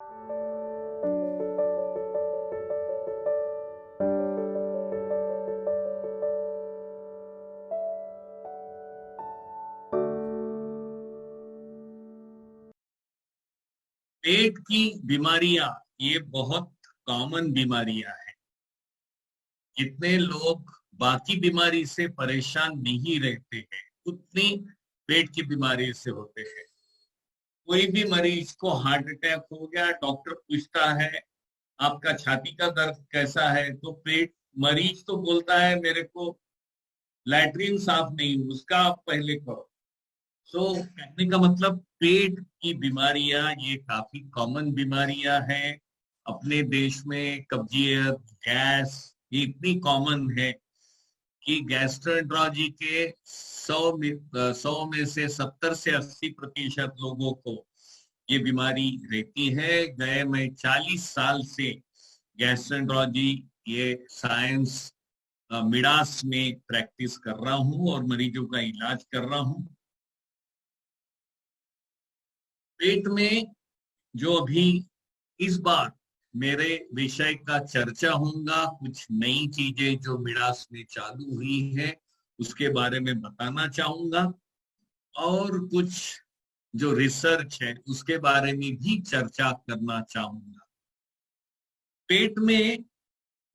पेट की बीमारियां ये बहुत कॉमन बीमारियां हैं। जितने लोग बाकी बीमारी से परेशान नहीं रहते हैं उतनी पेट की बीमारी से होते हैं। कोई भी मरीज को हार्ट अटैक हो गया, डॉक्टर पूछता है आपका छाती का दर्द कैसा है, तो पेट मरीज तो बोलता है मेरे को लैट्रिन साफ नहीं, उसका आप पहले करो। सो कहने का मतलब पेट की बीमारियां ये काफी कॉमन बीमारियां हैं। अपने देश में कब्जियत, गैस ये इतनी कॉमन है कि गैस्ट्रोएंटेरोलॉजी के 100 में से 70 से 80% लोगों को ये बीमारी रहती है। गए मैं 40 साल से गैस्ट्रोएंटेरोलॉजी ये साइंस मिडास में प्रैक्टिस कर रहा हूँ और मरीजों का इलाज कर रहा हूँ। पेट में जो अभी इस बार मेरे विषय का चर्चा होगा, कुछ नई चीजें जो मिडास में चालू हुई है उसके बारे में बताना चाहूंगा और कुछ जो रिसर्च है उसके बारे में भी चर्चा करना चाहूंगा। पेट में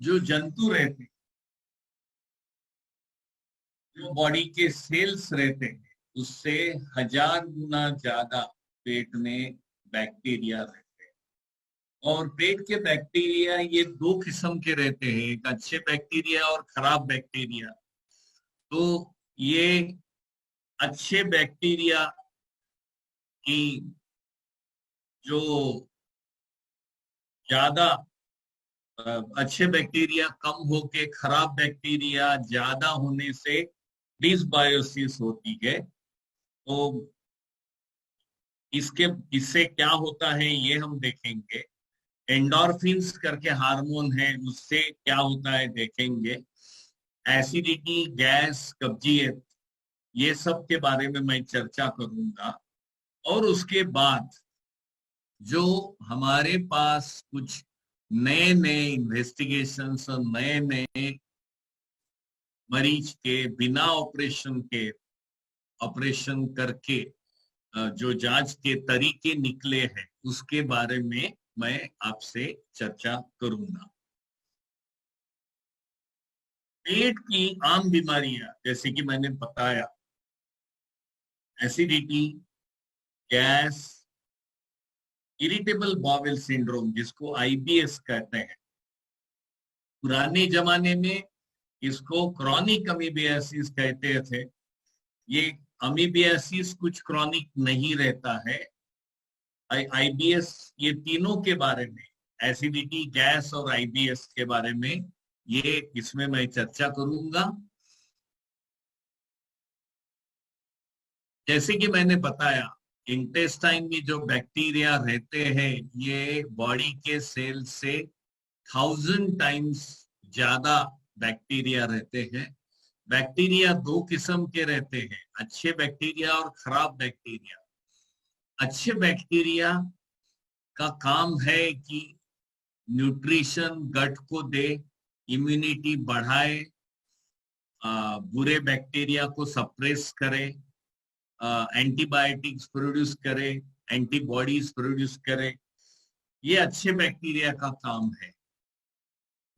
जो जंतु रहते हैं, जो बॉडी के सेल्स रहते हैं, उससे 1000 गुना ज्यादा पेट में बैक्टीरिया रहते हैं। और पेट के बैक्टीरिया ये दो किस्म के रहते हैं, एक अच्छे बैक्टीरिया और खराब बैक्टीरिया। तो ये अच्छे बैक्टीरिया की जो ज्यादा अच्छे बैक्टीरिया कम होके खराब बैक्टीरिया ज्यादा होने से डिसबायोसिस होती है। तो इससे क्या होता है ये हम देखेंगे। एंडोर्फिन्स करके हार्मोन है, उससे क्या होता है देखेंगे। एसिडिटी, गैस, कब्जियत ये सब के बारे में मैं चर्चा करूंगा। और उसके बाद जो हमारे पास कुछ नए नए इन्वेस्टिगेशंस और नए नए मरीज के बिना ऑपरेशन के ऑपरेशन करके जो जांच के तरीके निकले हैं उसके बारे में मैं आपसे चर्चा करूंगा। पेट की आम बीमारियां जैसे कि मैंने बताया, acidity, gas, irritable bowel syndrome जिसको आईबीएस कहते हैं। पुराने जमाने में इसको क्रॉनिक अमीबियासिस कहते थे। ये अमीबियासिस कुछ क्रॉनिक नहीं रहता है। आईबीएस ये तीनों के बारे में, एसिडिटी, गैस और आईबीएस के बारे में ये इसमें मैं चर्चा करूंगा। जैसे कि मैंने बताया, इंटेस्टाइन में जो बैक्टीरिया रहते हैं ये बॉडी के सेल से 1000 टाइम्स ज्यादा बैक्टीरिया रहते हैं। बैक्टीरिया दो किस्म के रहते हैं, अच्छे बैक्टीरिया और खराब बैक्टीरिया। अच्छे बैक्टीरिया का काम है कि न्यूट्रिशन गट को दे, इम्यूनिटी बढ़ाए, बुरे बैक्टीरिया को सप्रेस करे, एंटीबायोटिक्स प्रोड्यूस करे, एंटीबॉडीज प्रोड्यूस करे। ये अच्छे बैक्टीरिया का काम है।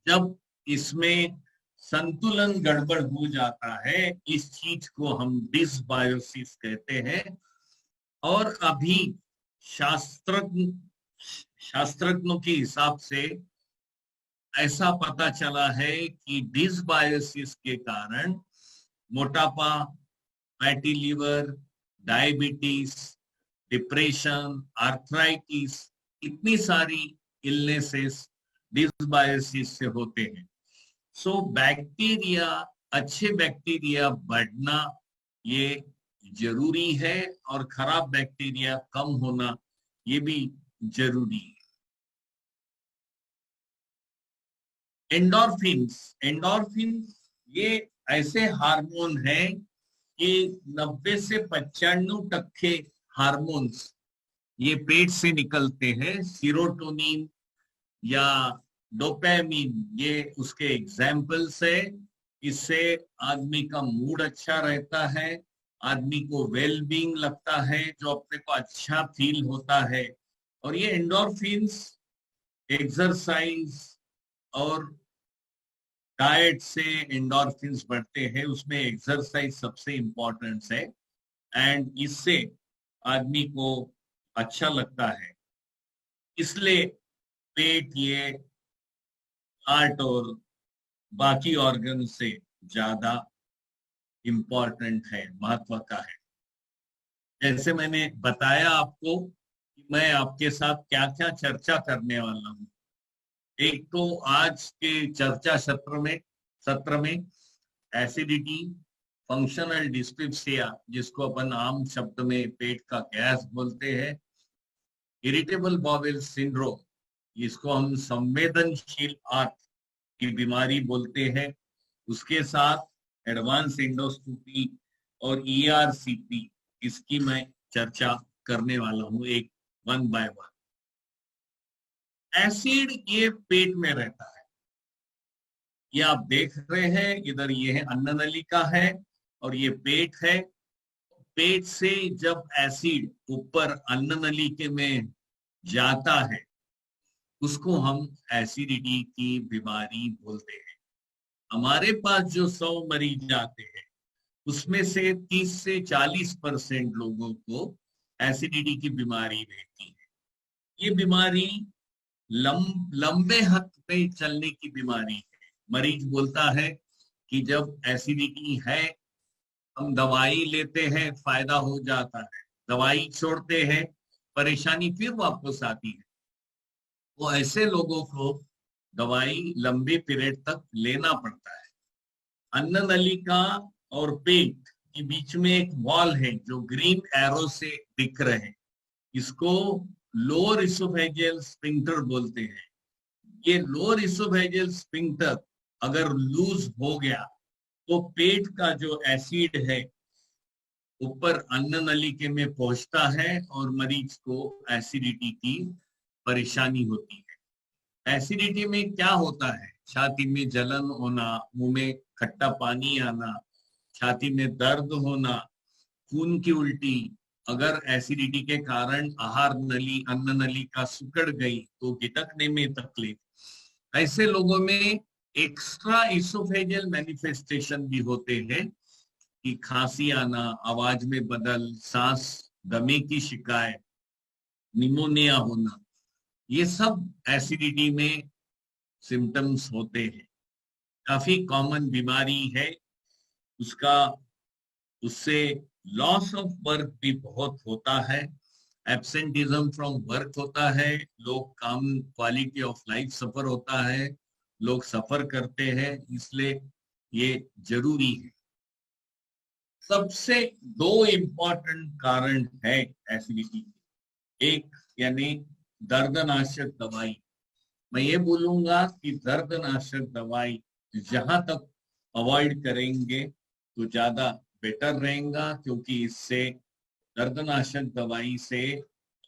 जब इसमें संतुलन गड़बड़ हो जाता है इस चीज को हम डिसबायोसिस कहते हैं। और अभी शास्त्रज्ञ शास्त्रज्ञों के हिसाब से ऐसा पता चला है कि डिसबायोसिस के कारण मोटापा, fatty liver, diabetes, depression, arthritis, इतनी सारी इलनेसेस डिसबायोसिस से होते हैं। सो बैक्टीरिया, अच्छे बैक्टीरिया बढ़ना ये जरूरी है और खराब बैक्टीरिया कम होना ये भी जरूरी है। एंडोर्फिन्स, एंडोर्फिन्स ये ऐसे हार्मोन हैं कि 90 से 95% हार्मोन्स ये पेट से निकलते हैं। सीरोटोनिन या डोपामिन ये उसके एग्जाम्पल्स है। इससे आदमी का मूड अच्छा रहता है, आदमी को वेल बीइंग लगता है, जो अपने को अच्छा फील होता है। और ये एंडोर्फिन्स एक्सरसाइज और डाइट से एंडोर्फिन्स बढ़ते हैं, उसमें एक्सरसाइज सबसे इम्पोर्टेंट है। एंड इससे आदमी को अच्छा लगता है। इसलिए पेट ये हार्ट और बाकी ऑर्गन से ज्यादा इम्पोर्टेंट है, महत्व का है। जैसे मैंने बताया आपको कि मैं आपके साथ क्या क्या चर्चा करने वाला हूँ। एक तो आज के चर्चा सत्र में एसिडिटी, फंक्शनल डिस्पेप्सिया जिसको अपन आम शब्द में पेट का गैस बोलते हैं, इरिटेबल बाउल सिंड्रोम जिसको हम संवेदनशील आंत की बीमारी बोलते हैं, उसके साथ एडवांस एंडोस्कोपी और ईआरसीपी, इसकी मैं चर्चा करने वाला हूं एक वन बाय वन। एसिड ये पेट में रहता है, ये आप देख रहे हैं, इधर ये है अन्न नलिका है और ये पेट है। पेट से जब एसिड ऊपर अन्न नलिका में जाता है उसको हम एसिडिटी की बीमारी बोलते हैं। हमारे पास जो 100 मरीज आते हैं उसमें से 30 से 40% लोगों को एसिडिटी की बीमारी रहती है। ये बीमारी लंबे हद पे चलने की बीमारी है। मरीज बोलता है कि जब एसिडिटी है हम दवाई लेते हैं, फायदा हो जाता है, दवाई छोड़ते हैं, परेशानी फिर वापस आती है। वो ऐसे लोगों को दवाई लंबे पीरियड तक लेना पड़ता है। अन्न नलिका और पेट के बीच में एक वॉल है जो ग्रीन एरो से दिख रहे हैं, इसको लोअर इसोफेजियल स्फिंक्टर बोलते हैं। ये लोअर इसोफेजियल स्फिंक्टर अगर लूज हो गया तो पेट का जो एसिड है ऊपर अन्न नलिका में पहुंचता है और मरीज को एसिडिटी की परेशानी होती है। एसिडिटी में क्या होता है? छाती में जलन होना, मुंह में खट्टा पानी आना, छाती में दर्द होना, खून की उल्टी। अगर एसिडिटी के कारण आहार नली अन्न नली का सिकुड़ गई तो गिटकने में तकलीफ। ऐसे लोगों में एक्स्ट्रा इसोफेजियल मैनिफेस्टेशन भी होते हैं कि खांसी आना, आवाज में बदल, सांस दमे की शिकायत, निमोनिया होना, ये सब एसिडिटी में सिम्टम्स होते हैं। काफी कॉमन बीमारी है उसका। उससे लॉस ऑफ वर्क भी बहुत होता है, एब्सेंटिज्म फ्रॉम वर्क होता है, लोग काम क्वालिटी ऑफ लाइफ सफर होता है, लोग सफर करते हैं, इसलिए ये जरूरी है। सबसे दो इम्पोर्टेंट कारण है एसिडिटी के। एक यानी दर्दनाशक दवाई। मैं ये बोलूंगा कि दर्दनाशक दवाई जहां तक अवॉइड करेंगे तो ज्यादा बेटर रहेगा, क्योंकि इससे दर्दनाशक दवाई से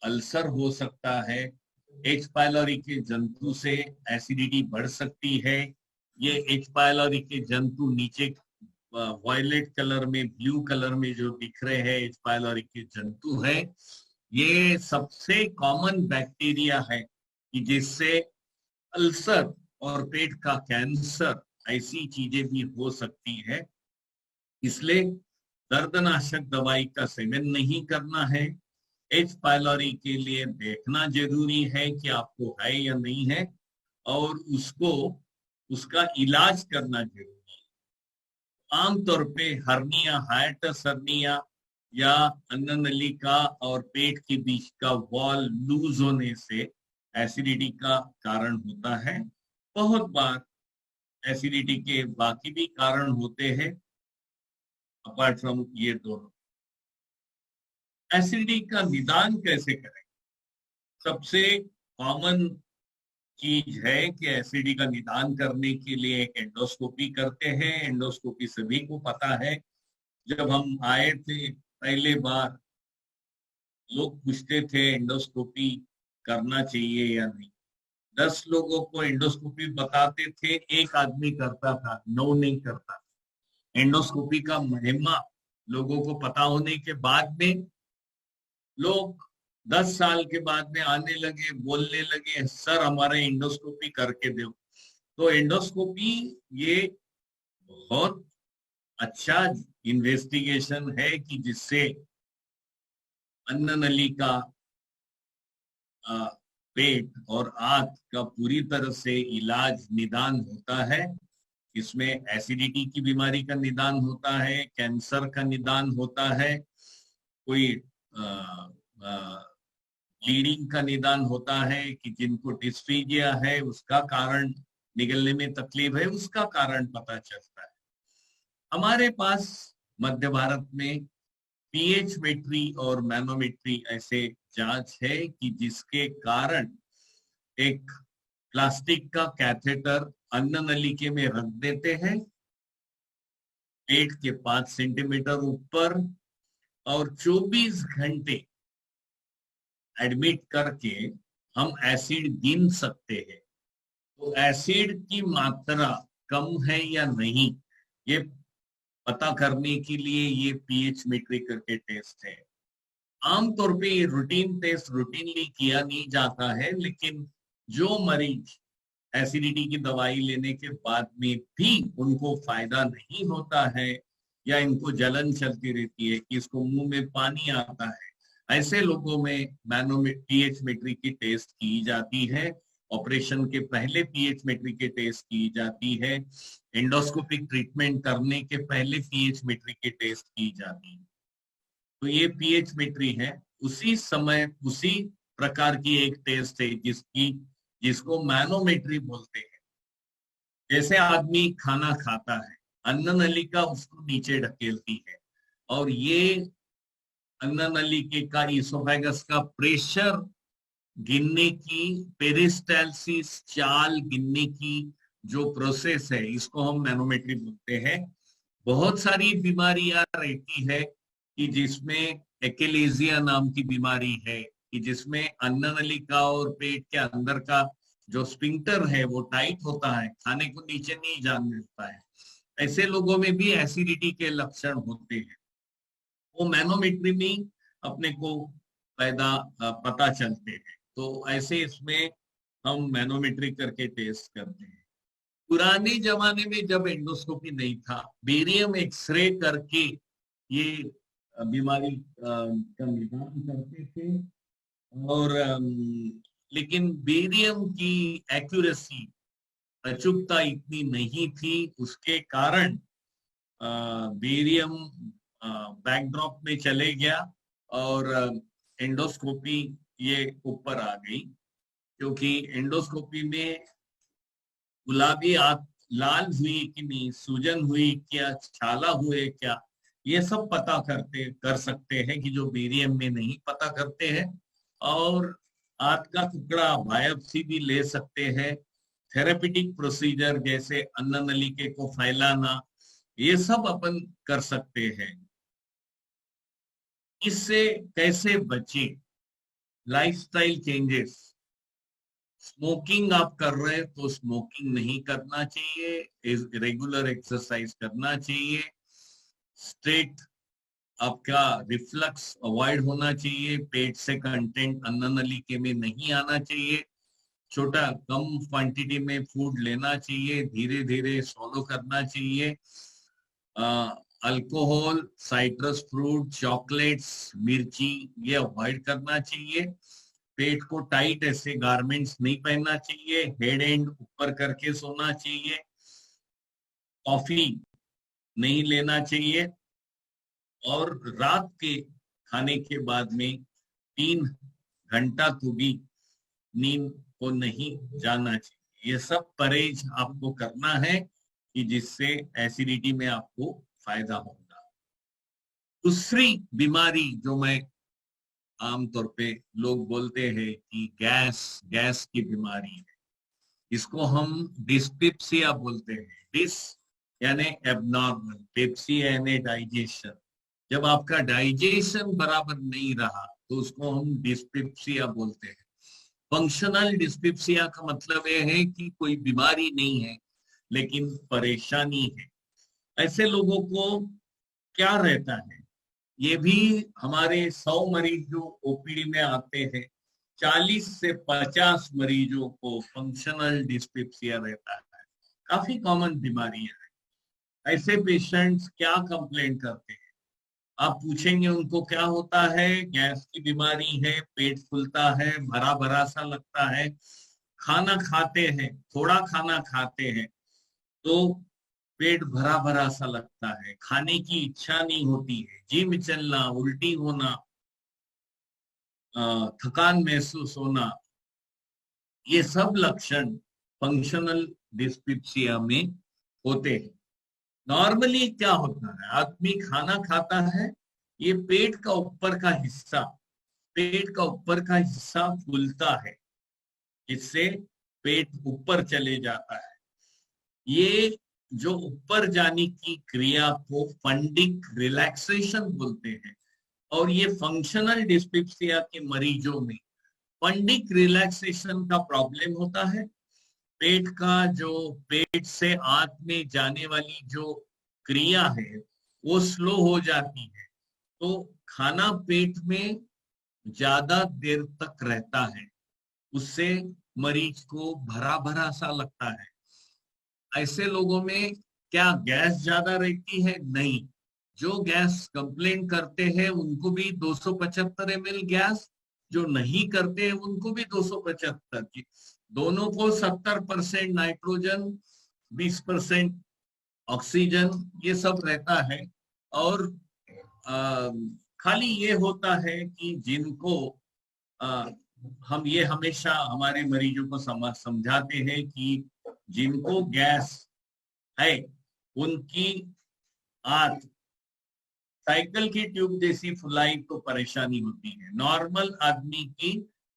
अल्सर हो सकता है, एच पायलोरी के जंतु से एसिडिटी बढ़ सकती है। ये एच पायलोरी के जंतु नीचे वायलेट कलर में, ब्लू कलर में जो दिख रहे हैं एच पायलोरी के जंतु है, ये सबसे कॉमन बैक्टीरिया है कि जिससे अल्सर और पेट का कैंसर ऐसी चीजें भी हो सकती है। इसलिए दर्दनाशक दवाई का सेवन नहीं करना है। एच पायलोरी के लिए देखना जरूरी है कि आपको है या नहीं है, और उसको उसका इलाज करना जरूरी है। आमतौर पे हर्निया, हाइटस हर्निया या अन्न नलिका और पेट के बीच का वॉल लूज होने से एसिडिटी का कारण होता है। बहुत बार एसिडिटी के बाकी भी कारण होते हैं अपार्ट फ्रॉम ये दोनों। एसिडिटी का निदान कैसे करें? सबसे कॉमन चीज है कि एसिडिटी का निदान करने के लिए एक एंडोस्कोपी करते हैं। एंडोस्कोपी सभी को पता है। जब हम आए थे पहले बार लोग पूछते थे एंडोस्कोपी करना चाहिए या नहीं। 10 लोगों को एंडोस्कोपी बताते थे, एक आदमी करता था, 9 नहीं करता। एंडोस्कोपी का महिमा लोगों को पता होने के बाद में लोग 10 साल के बाद में आने लगे, बोलने लगे, सर हमारे एंडोस्कोपी करके दो। तो एंडोस्कोपी ये बहुत अच्छा इन्वेस्टिगेशन है कि जिससे अन्न नली का, पेट और आंत का पूरी तरह से इलाज निदान होता है। इसमें एसिडिटी की बीमारी का निदान होता है, कैंसर का निदान होता है, कोई ब्लीडिंग का निदान होता है कि जिनको डिस्फीजिया है उसका कारण निगलने में तकलीफ है, उसका कारण पता चलता है। हमारे पास मध्य भारत में पीएच मेट्री और मैनोमेट्री ऐसे जांच है कि जिसके कारण एक प्लास्टिक का कैथेटर अन्न नलिके में रख देते हैं, पेट के 5 सेंटीमीटर ऊपर, और 24 घंटे एडमिट करके हम एसिड गिन सकते हैं। तो एसिड की मात्रा कम है या नहीं, ये पता करने के लिए ये पीएच मेट्री करके टेस्ट है। आमतौर पे ये रूटीन टेस्ट रूटीनली किया नहीं जाता है, लेकिन जो मरीज एसिडिटी की दवाई लेने के बाद में भी उनको फायदा नहीं होता है या इनको जलन चलती रहती है कि इसको मुंह में पानी आता है, ऐसे लोगों में पीएच मेट्री की टेस्ट की जाती है। ऑपरेशन के पहले पीएच मेट्री के टेस्ट की जाती है। एंडोस्कोपिक ट्रीटमेंट करने के पहले पीएच मेट्री की टेस्ट की जाती है। तो ये पीएच मेट्री है। उसी समय उसी प्रकार की एक टेस्ट है जिसको मैनोमेट्री बोलते हैं। जैसे आदमी खाना खाता है, अन्न नलिका उसको नीचे ढकेलती है, और ये अन्न नलिके का इसोफेगस का प्रेशर गिनने की, पेरिस्टालसिस चाल गिनने की जो प्रोसेस है, इसको हम मैनोमेट्री बोलते हैं। बहुत सारी बीमारियां रहती है कि जिसमें एक्लेजिया नाम की बीमारी है कि जिसमें अन्न नलिका और पेट के अंदर का जो स्पिंक्टर है वो टाइट होता है, खाने को नीचे नहीं जाने देता है। ऐसे लोगों में भी एसिडिटी के लक्षण होते हैं, वो मैनोमेट्री में अपने को पता चलते हैं। तो ऐसे इसमें हम मैनोमेट्री करके टेस्ट करते हैं। पुराने जमाने में जब एंडोस्कोपी नहीं था, बेरियम एक्सरे करके ये बीमारी का निदान करते थे, और लेकिन बेरियम की एक्यूरेसी, अचूकता इतनी नहीं थी, उसके कारण बेरियम बैकड्रॉप में चले गया और एंडोस्कोपी ये ऊपर आ गई। क्योंकि एंडोस्कोपी में गुलाबी आंख लाल हुई कि नहीं, सूजन हुई क्या, छाला हुए क्या, ये सब पता कर सकते हैं कि जो बेरियम में नहीं पता करते हैं। और आंत का टुकड़ा बायोप्सी भी ले सकते हैं। थेरेपेटिक प्रोसीजर जैसे अन्न नलिके को फैलाना, ये सब अपन कर सकते हैं। इससे कैसे बचे? Lifestyle changes. स्मोकिंग आप कर रहे हैं तो स्मोकिंग नहीं करना चाहिए, रेगुलर एक्सरसाइज करना चाहिए। स्ट्रेट आपका रिफ्लक्स अवॉइड होना चाहिए, पेट से कंटेंट अन्न नलिके में नहीं आना चाहिए। छोटा कम क्वांटिटी में फूड लेना चाहिए, धीरे धीरे सॉलो करना चाहिए। अल्कोहल, साइट्रस फ्रूट, चॉकलेट्स, मिर्ची, ये अवॉइड करना चाहिए। पेट को टाइट ऐसे गारमेंट्स नहीं पहनना चाहिए, हेड एंड ऊपर करके सोना चाहिए। कॉफी नहीं लेना चाहिए, और रात के खाने के बाद में 3 घंटा तो भी नींद को नहीं जाना चाहिए। ये सब परहेज आपको करना है कि जिससे एसिडिटी में आपको फायदा होगा। दूसरी बीमारी जो मैं आमतौर पे लोग बोलते हैं कि गैस की बीमारी है, इसको हम डिस्पेप्सिया बोलते हैं। डिस यानी एबनॉर्मल, पेप्सी यानी डाइजेशन। जब आपका डाइजेशन बराबर नहीं रहा तो उसको हम डिस्पेप्सिया बोलते हैं। फंक्शनल डिस्पेप्सिया का मतलब ये है कि कोई बीमारी नहीं है लेकिन परेशानी है। ऐसे लोगों को क्या रहता है, ये भी हमारे 100 मरीज जो ओपीडी में आते हैं 40 से 50 मरीजों को फंक्शनल डिस्पेप्सिया रहता है। काफी कॉमन बीमारियां हैं। ऐसे पेशेंट्स क्या कंप्लेंट करते हैं, आप पूछेंगे उनको क्या होता है, गैस की बीमारी है, पेट फूलता है, भरा भरा सा लगता है, खाना खाते हैं, थोड़ा खाना खाते हैं तो पेट भरा भरा सा लगता है, खाने की इच्छा नहीं होती है, जी मिचलना, उल्टी होना, थकान महसूस होना, ये सब लक्षण फंक्शनल डिस्पेप्सिया में होते हैं। नॉर्मली क्या होता है, आदमी खाना खाता है, ये पेट का ऊपर का हिस्सा फूलता है, जिससे पेट ऊपर चले जाता है। ये जो ऊपर जाने की क्रिया को फंडिक रिलैक्सेशन बोलते हैं। और ये फंक्शनल डिस्पेप्सिया के मरीजों में फंडिक रिलैक्सेशन का प्रॉब्लम होता है। पेट से आंत में जाने वाली जो क्रिया है वो स्लो हो जाती है, तो खाना पेट में ज्यादा देर तक रहता है, उससे मरीज को भरा भरा सा लगता है। ऐसे लोगों में क्या गैस ज्यादा रहती है? नहीं। जो गैस कंप्लेन करते हैं उनको भी 275 ml गैस, जो नहीं करते हैं उनको भी 275 की, दोनों को 70% नाइट्रोजन, 20% ऑक्सीजन, ये सब रहता है। और आ, खाली ये होता है कि जिनको आ, हम ये हमेशा हमारे मरीजों को समझाते हैं कि जिनको गैस है उनकी आंत साइकिल की ट्यूब जैसी फुलाई तो परेशानी होती है, नॉर्मल आदमी की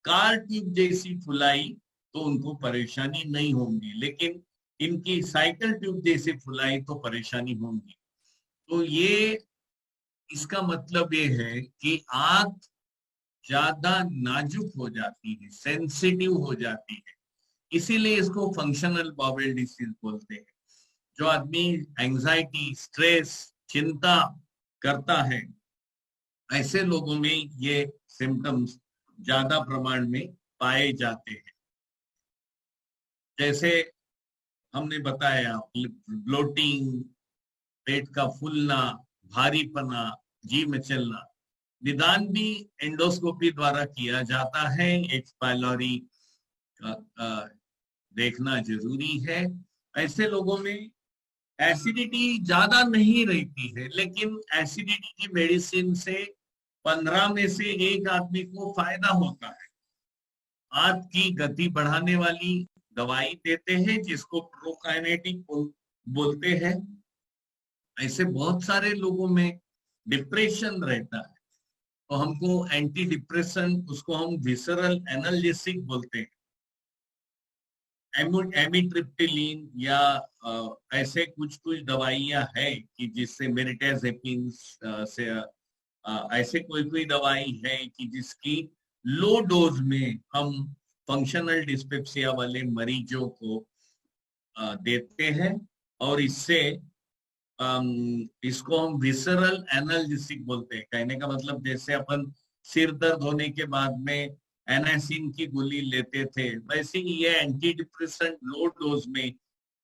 कार ट्यूब जैसी फुलाई तो उनको परेशानी नहीं होगी, लेकिन इनकी साइकिल ट्यूब जैसी फुलाई तो परेशानी होगी। तो ये इसका मतलब ये है कि आंत ज्यादा नाजुक हो जाती है, सेंसिटिव हो जाती है, इसीलिए इसको फंक्शनल बाउल डिसीज बोलते हैं। जो आदमी एंजाइटी, स्ट्रेस, चिंता करता है, ऐसे लोगों में ये सिम्टम्स ज्यादा प्रमाण में पाए जाते हैं। जैसे हमने बताया, ब्लोटिंग, पेट का फूलना, भारीपना, जी मचलना, निदान भी एंडोस्कोपी द्वारा किया जाता है। एक्स पायलोरी देखना जरूरी है। ऐसे लोगों में एसिडिटी ज्यादा नहीं रहती है, लेकिन एसिडिटी की मेडिसिन से 15 में से एक आदमी को फायदा होता है। आंत की गति बढ़ाने वाली दवाई देते हैं जिसको प्रोकाइनेटिक बोलते हैं। ऐसे बहुत सारे लोगों में डिप्रेशन रहता है, तो हमको एंटी डिप्रेशन, उसको हम विसरल एनाल्जेसिक बोलते हैं। एमिट्रिप्टिलिन या ऐसे कुछ कुछ दवाइयां है कि जिससे मेरिटेजेपिन से ऐसे कोई कोई दवाई है कि जिसकी लो डोज में हम फंक्शनल डिस्पेप्सिया वाले मरीजों को देते हैं। और इससे इसको हम विसरल एनाल्जेसिक बोलते हैं। कहने का मतलब जैसे अपन सिर दर्द होने के बाद में एनासिन की गोली लेते थे, वैसे ही ये एंटी डिप्रेसेंट लो डोज में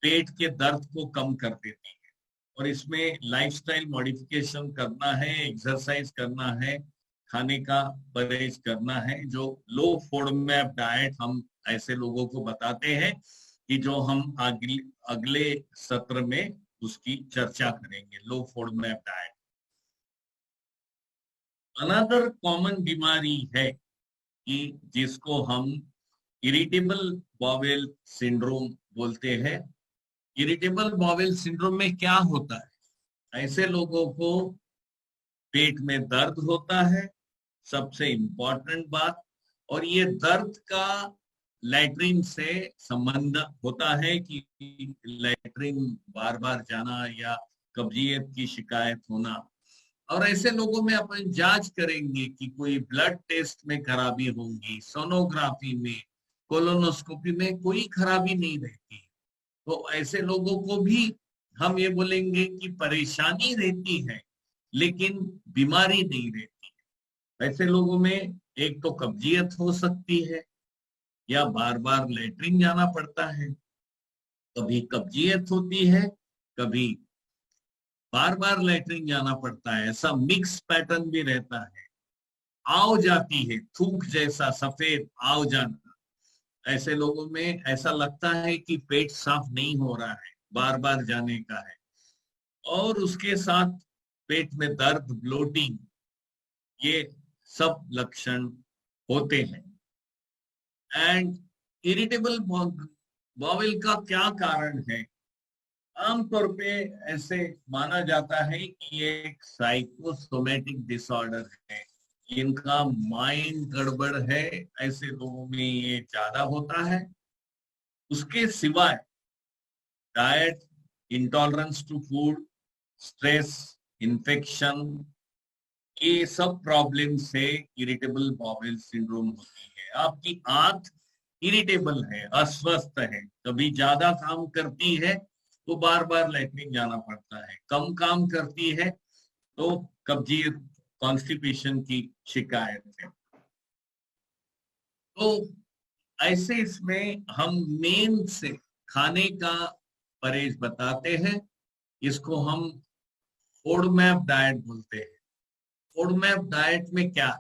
पेट के दर्द को कम कर देती है। और इसमें लाइफस्टाइल मॉडिफिकेशन करना है, एक्सरसाइज करना है, खाने का परहेज करना है। जो लो फोडमैप डाइट हम ऐसे लोगों को बताते हैं कि जो हम अगले सत्र में उसकी चर्चा करेंगे, लो फोडमैप डाइट। अनदर कॉमन बीमारी है कि जिसको हम इरिटेबल बावेल सिंड्रोम बोलते हैं। इरिटेबल बावेल सिंड्रोम में क्या होता है, ऐसे लोगों को पेट में दर्द होता है, सबसे इंपॉर्टेंट बात। और ये दर्द का लैट्रिन से संबंध होता है कि लैट्रिन बार बार जाना या कब्जियत की शिकायत होना। और ऐसे लोगों में अपन जांच करेंगे कि कोई ब्लड टेस्ट में खराबी होंगी, सोनोग्राफी में, कोलोनोस्कोपी में कोई खराबी नहीं रहती। तो ऐसे लोगों को भी हम ये बोलेंगे कि परेशानी रहती है लेकिन बीमारी नहीं रहती। ऐसे लोगों में एक तो कब्जियत हो सकती है या बार बार लेटरिन जाना पड़ता है, कभी कब्जियत होती है, कभी बार बार लेटरिन जाना पड़ता है, ऐसा मिक्स पैटर्न भी रहता है। आव जाती है, थूक जैसा सफेद आव जाना, ऐसे लोगों में ऐसा लगता है कि पेट साफ नहीं हो रहा है, बार बार जाने का है। और उसके साथ पेट में दर्द, ब्लोटिंग, ये सब लक्षण होते हैं। एंड इरिटेबल बॉवेल का क्या कारण है? आमतौर पे ऐसे माना जाता है कि ये एक साइकोसोमेटिक डिसऑर्डर है, इनका माइंड गड़बड़ है, ऐसे लोगों में ये ज्यादा होता है। उसके सिवाय diet, intolerance to food, stress, infection, ये सब प्रॉब्लम से इरिटेबल बॉवेल सिंड्रोम होती है। आपकी आंत इरिटेबल है, अस्वस्थ है, कभी ज्यादा काम करती है तो बार बार लेटरिन जाना पड़ता है, कम काम करती है तो कब्जियत, कॉन्स्टिपेशन की शिकायत है। तो ऐसे इसमें हम मेन से खाने का परहेज बताते हैं। इसको हम फोडमैप डाइट बोलते हैं। फोडमैप डाइट में क्या?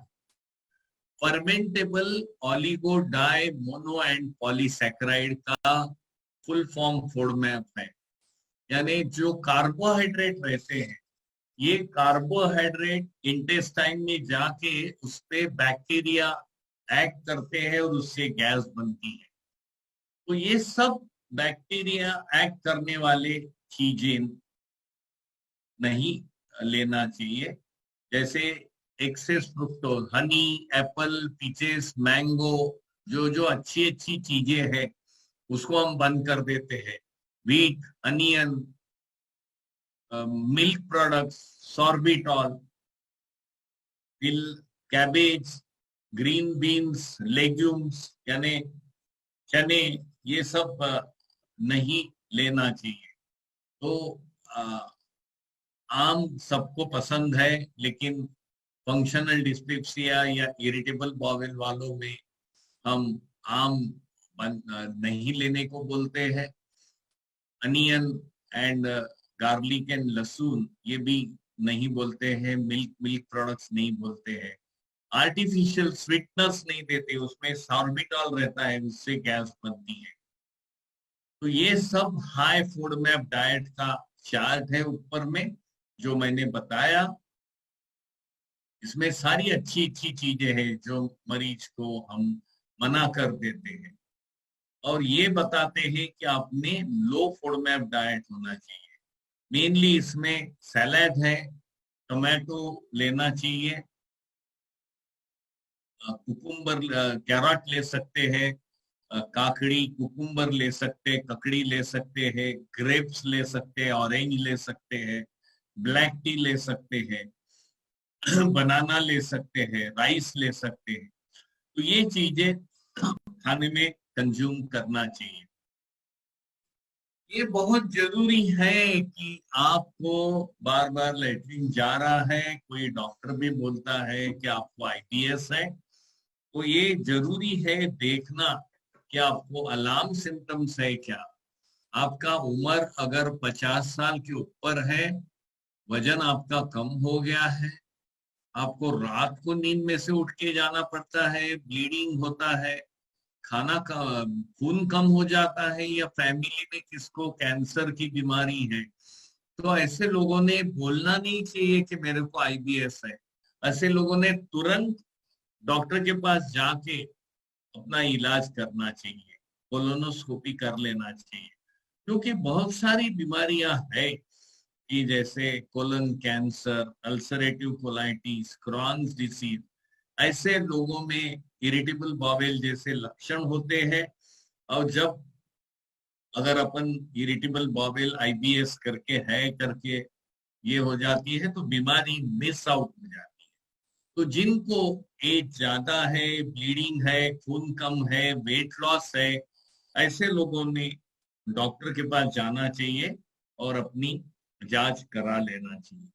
Fermentable oligo di mono and polysaccharide का फुल फॉर्म फोडमैप है। यानी जो कार्बोहाइड्रेट रहते हैं, ये कार्बोहाइड्रेट इंटेस्टाइन में जाके उस पे बैक्टीरिया एक्ट करते हैं और उससे गैस बनती है। तो ये सब बैक्टीरिया एक्ट करने वाले चीजें नहीं लेना चाहिए, जैसे excess fructose, honey, apple, peaches, mango, जो जो अच्छी अच्छी चीजें हैं उसको हम बंद कर देते हैं। Wheat, onion, milk products, sorbitol, तिल, कैबेज, ग्रीन बीन्स, लेग्यूम्स यानी चने, ये सब नहीं लेना चाहिए। तो आम सबको पसंद है, लेकिन फंक्शनल डिस्पेप्सिया या इरिटेबल बॉवेल वालों में हम आम नहीं लेने को बोलते हैं। अनियन एंड गार्लिक एंड लहसुन ये भी नहीं बोलते हैं। मिल्क प्रोडक्ट्स नहीं बोलते हैं। आर्टिफिशियल स्वीटनेस नहीं देते, उसमें सॉर्बिटॉल रहता है, उससे गैस बनती है। तो ये सब हाई फूड मैप डाइट का चार्ट है ऊपर में जो मैंने बताया। इसमें सारी अच्छी अच्छी चीजें हैं जो मरीज को हम मना कर देते हैं, और ये बताते हैं कि आपने लो फूडमैप डाइट होना चाहिए। मेनली इसमें सैलेड है, टोमेटो लेना चाहिए, कुकुम्बर, कैरेट ले सकते हैं, काकड़ी, कुकुम्बर ले सकते हैं, ककड़ी ले सकते हैं, ग्रेप्स ले सकते हैं, ऑरेंज ले सकते हैं, ब्लैक टी ले सकते हैं, बनाना ले सकते हैं, राइस ले सकते हैं। तो ये चीजें खाने में कंज्यूम करना चाहिए। ये बहुत जरूरी है कि आपको बार बार लेटरिन जा रहा है, कोई डॉक्टर भी बोलता है कि आपको आईबीएस है, तो ये जरूरी है देखना कि आपको अलार्म सिम्टम्स है क्या। आपका उम्र अगर 50 साल के ऊपर है, वजन आपका कम हो गया है, आपको रात को नींद में से उठ के जाना पड़ता है, ब्लीडिंग होता है, खाना का खून कम हो जाता है, या फैमिली में किसको कैंसर की बीमारी है, तो ऐसे लोगों ने बोलना नहीं चाहिए कि मेरे को आईबीएस है। ऐसे लोगों ने तुरंत डॉक्टर के पास जाके अपना इलाज करना चाहिए, कोलोनोस्कोपी कर लेना चाहिए। क्योंकि बहुत सारी बीमारियां है कि जैसे colon cancer, ulcerative colitis, Crohn's disease, ऐसे लोगों में इरिटेबल बॉवेल जैसे लक्षण होते हैं। और जब अगर अपन इरिटेबल बॉवेल आईबीएस करके है करके ये हो जाती है तो बीमारी मिस आउट हो जाती है। तो जिनको एज ज्यादा है, ब्लीडिंग है, खून कम है, वेट लॉस है, ऐसे लोगों ने डॉक्टर के पास जाना चाहिए और अपनी जांच करा लेना चाहिए।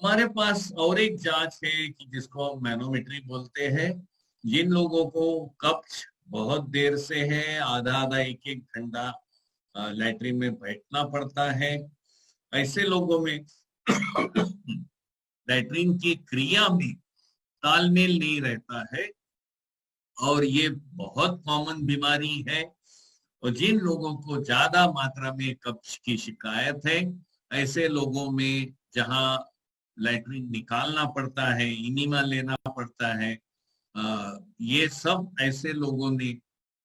हमारे पास और एक जांच है कि जिसको हम मैनोमेट्री बोलते हैं। जिन लोगों को कब्ज बहुत देर से है, आधा आधा एक एक घंटा लैट्रिन में बैठना पड़ता है, ऐसे लोगों में लैट्रिन की क्रिया में तालमेल नहीं रहता है और ये बहुत कॉमन बीमारी है। और जिन लोगों को ज्यादा मात्रा में कब्ज की शिकायत है, ऐसे लोगों में जहां लैट्रिन निकालना पड़ता है, इनिमा लेना पड़ता है, ये सब ऐसे लोगों ने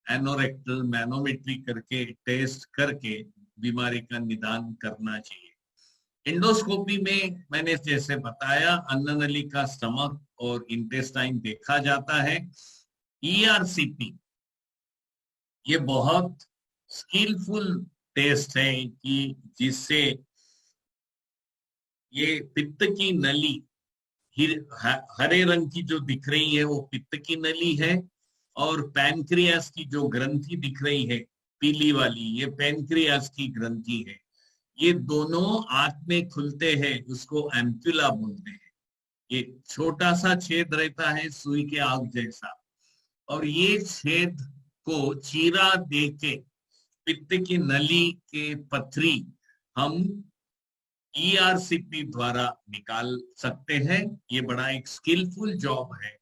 एनोरेक्टल मैनोमेट्री करके टेस्ट करके बीमारी का निदान करना चाहिए। इंडोस्कोपी में मैंने जैसे बताया, अन्न नली का स्टमक और इंटेस्टाइन देखा जाता है। ईआरसीपी ये बहुत स्किलफुल टेस्ट है कि जिससे ये पित्त की नली हरे रंग की जो दिख रही है वो पित्त की नली है, और पैनक्रियास की जो ग्रंथि दिख रही है पीली वाली, ये पैनक्रियास की ग्रंथि है। ये दोनों आंख में खुलते हैं, उसको एम्पुला बोलते हैं। ये छोटा सा छेद रहता है सुई के आग जैसा, और ये छेद को चीरा देके पित्त की नली के पथरी हम ईआरसीपी द्वारा निकाल सकते हैं। ये बड़ा एक स्किलफुल जॉब है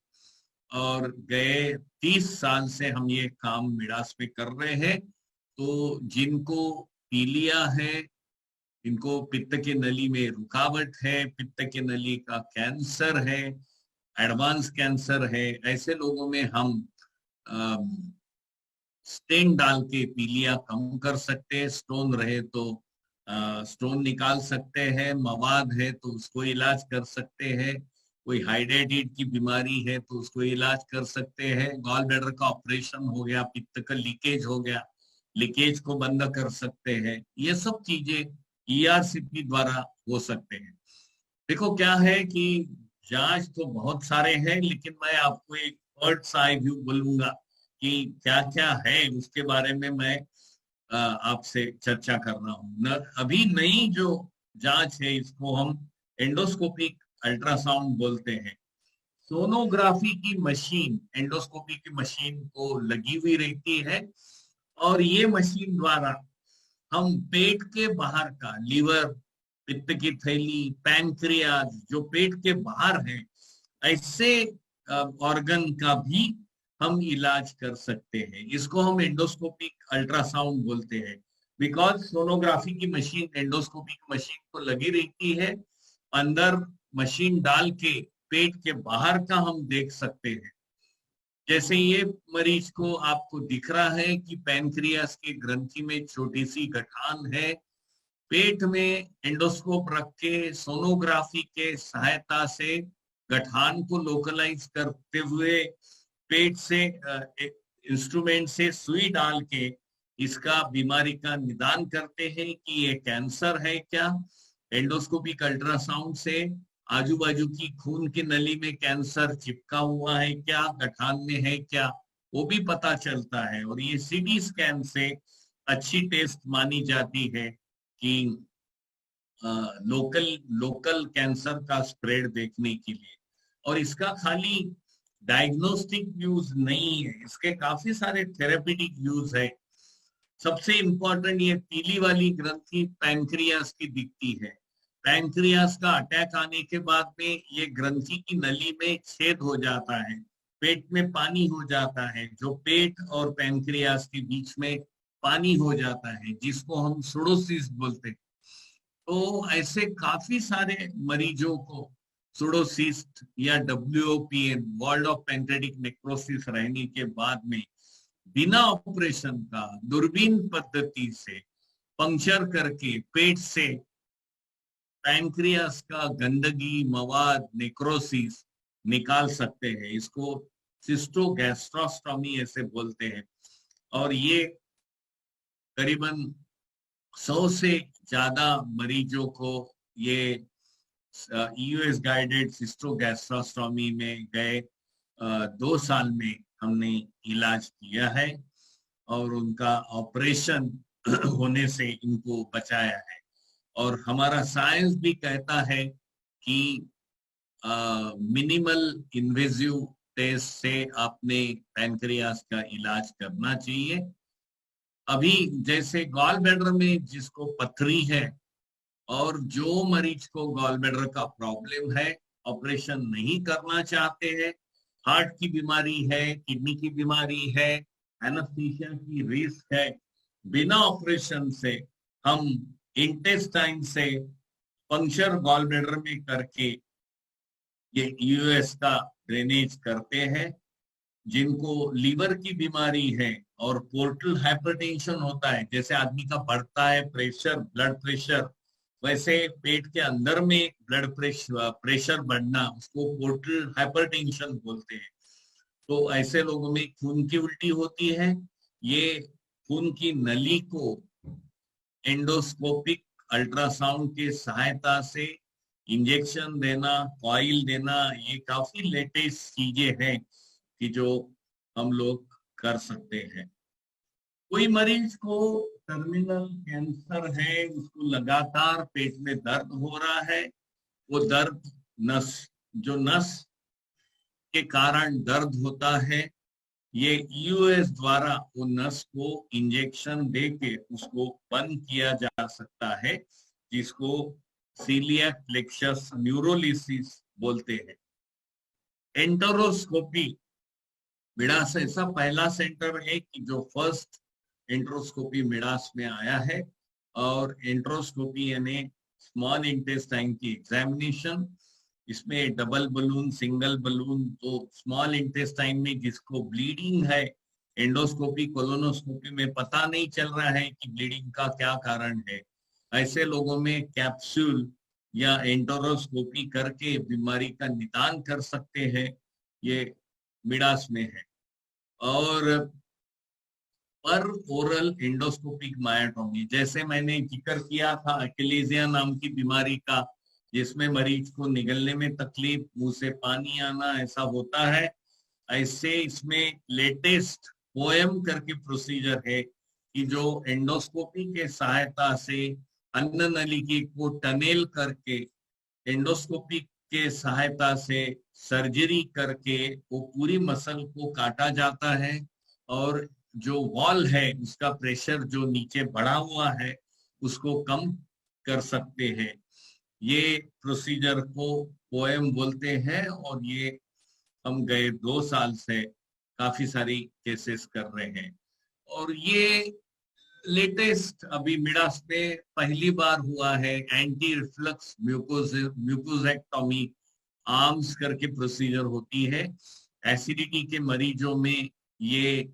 और गए 30 साल से हम ये काम मिडास पे कर रहे हैं। तो जिनको पीलिया है, जिनको पित्त के नली में रुकावट है, पित्त के नली का कैंसर है, एडवांस कैंसर है, ऐसे लोगों में हम स्टेन डाल के पीलिया कम कर सकते हैं। स्टोन रहे तो स्टोन निकाल सकते हैं, मवाद है तो उसको इलाज कर सकते हैं, कोई हाइड्रेटेड की बीमारी है तो उसको इलाज कर सकते हैं, गॉल ब्लैडर का ऑपरेशन हो गया, पित्त का लीकेज हो गया, लीकेज को बंद कर सकते हैं। ये सब चीजें ईआरसीपी द्वारा हो सकते हैं। देखो क्या है कि जांच तो बहुत सारे हैं, लेकिन मैं आपको एक बर्ड्स आई व्यू बोलूंगा कि क्या क्या है, उसके बारे में मैं आपसे चर्चा कर रहा हूँ न। अभी नई जो जांच है इसको हम एंडोस्कोपिक अल्ट्रासाउंड बोलते हैं। सोनोग्राफी की मशीन एंडोस्कोपी की मशीन को लगी हुई रहती है, और ये मशीन द्वारा हम पेट के बाहर का लीवर, पित्त की थैली, पैनक्रियाज जो पेट के बाहर है, ऐसे ऑर्गन का भी हम इलाज कर सकते हैं। इसको हम एंडोस्कोपिक अल्ट्रासाउंड बोलते हैं, बिकॉज सोनोग्राफी की मशीन एंडोस्कोपी की मशीन को लगी रहती है, अंदर मशीन डाल के पेट के बाहर का हम देख सकते हैं। जैसे ये मरीज को आपको दिख रहा है कि पैनक्रियास की ग्रंथि में छोटी सी गठान है। पेट में एंडोस्कोप रख के सोनोग्राफी के सहायता से गठान को लोकलाइज करते हुए पेट से इंस्ट्रूमेंट से सुई डाल के इसका बीमारी का निदान करते हैं कि ये कैंसर है क्या। एंडोस्कोपिक अल्ट्रासाउंड से आजू बाजू की खून की नली में कैंसर चिपका हुआ है क्या, गठान में है क्या, वो भी पता चलता है। और ये सीटी स्कैन से अच्छी टेस्ट मानी जाती है कि लोकल कैंसर का स्प्रेड देखने के लिए। और इसका खाली डायग्नोस्टिक यूज नहीं है, इसके काफी सारे थेरेपेटिक यूज है। सबसे इंपॉर्टेंट ये पीली वाली ग्रंथि पैंक्रियास की दिखती है। पैंक्रियास का अटैक आने के बाद में ये ग्रंथि की नली में छेद हो जाता है, पेट में पानी हो जाता है, जो पेट और पैंक्रियास के बीच में पानी हो जाता है, जिसको हम सुडोसिस बोलते हैं। तो ऐसे काफी सारे मरीजों को सुडोसिस्ट या WOPN, world of pancreatic necrosis रहने के बाद में बिना ऑपरेशन का दूरबीन पद्धति से पंक्चर करके पेट से पैंक्रियास का गंदगी, मवाद, नेक्रोसिस निकाल सकते हैं। इसको सिस्टोगैस्ट्रोस्टोमी ऐसे बोलते हैं। और ये करीबन 100 से ज्यादा मरीजों को ये यूएस गाइडेड सिस्टोगैस्ट्रोस्टोमी में गए 2 साल में हमने इलाज किया है और उनका ऑपरेशन होने से इनको बचाया है। और हमारा साइंस भी कहता है कि मिनिमल इन्वेजिव टेस्ट से आपने पैनक्रियास का इलाज करना चाहिए। अभी जैसे गॉल ब्लैडर में जिसको पथरी है और जो मरीज को गॉल ब्लैडर का प्रॉब्लम है, ऑपरेशन नहीं करना चाहते हैं, हार्ट की बीमारी है, किडनी की बीमारी है, एनेस्थीसिया की रिस्क है, बिना ऑपरेशन से हम इंटेस्टाइन से पंक्चर गॉल ब्लैडर में करके ये यूएस का ड्रेनेज करते हैं। जिनको लीवर की बीमारी है और पोर्टल हाइपरटेंशन होता है, जैसे आदमी का बढ़ता है प्रेशर, ब्लड प्रेशर, वैसे पेट के अंदर में ब्लड प्रेशर बढ़ना, उसको पोर्टल हाइपरटेंशन बोलते हैं। तो ऐसे लोगों में खून की उल्टी होती है। ये खून की नली को एंडोस्कोपिक अल्ट्रासाउंड के सहायता से इंजेक्शन देना, कॉइल देना, ये काफी लेटेस्ट चीजें हैं कि जो हम लोग कर सकते हैं। कोई मरीज को टर्मिनल कैंसर है, उसको लगातार पेट में दर्द हो रहा है, वो दर्द नस के कारण दर्द होता है, ये यूएस द्वारा वो नस को इंजेक्शन देके उसको बंद किया जा सकता है, जिसको सीलियक प्लेक्सस न्यूरोलिसिस बोलते हैं। एंटरोस्कोपी मिडास ऐसा पहला सेंटर है कि जो फर्स्ट एंट्रोस्कोपी मिडास में आया है। और एंट्रोस्कोपी यानी स्मॉल इंटेस्टाइन की एग्जामिनेशन, इसमें डबल बलून, सिंगल बलून, तो स्मॉल इंटेस्टाइन में जिसको ब्लीडिंग है, एंडोस्कोपी कोलोनोस्कोपी में पता नहीं चल रहा है कि ब्लीडिंग का क्या कारण है, ऐसे लोगों में कैप्सूल या एंटरोस्कोपी करके बीमारी का निदान कर सकते हैं। ये मिडास में है। और पर ओरल एंडोस्कोपिक मायोटोमी, जैसे मैंने जिक्र किया था अकेलेजिया नाम की बीमारी का, जिसमें मरीज को निगलने में तकलीफ, मुंह से पानी आना, ऐसा होता है। ऐसे इसमें लेटेस्ट पोएम करके प्रोसीजर है कि जो एंडोस्कोपी के सहायता से अन्न नलिका को टनेल करके एंडोस्कोपी के सहायता से सर्जरी करके वो पूरी मसल को काटा जाता है और जो वॉल है उसका प्रेशर जो नीचे बढ़ा हुआ है उसको कम कर सकते हैं। ये प्रोसीजर को पोएम बोलते हैं और ये हम गए 2 साल से काफी सारी केसेस कर रहे हैं। और ये लेटेस्ट अभी मिडास में पहली बार हुआ है एंटी रिफ्लक्स म्यूकोजेक्टोमी आर्म्स करके प्रोसीजर होती है। एसिडिटी के मरीजों में ये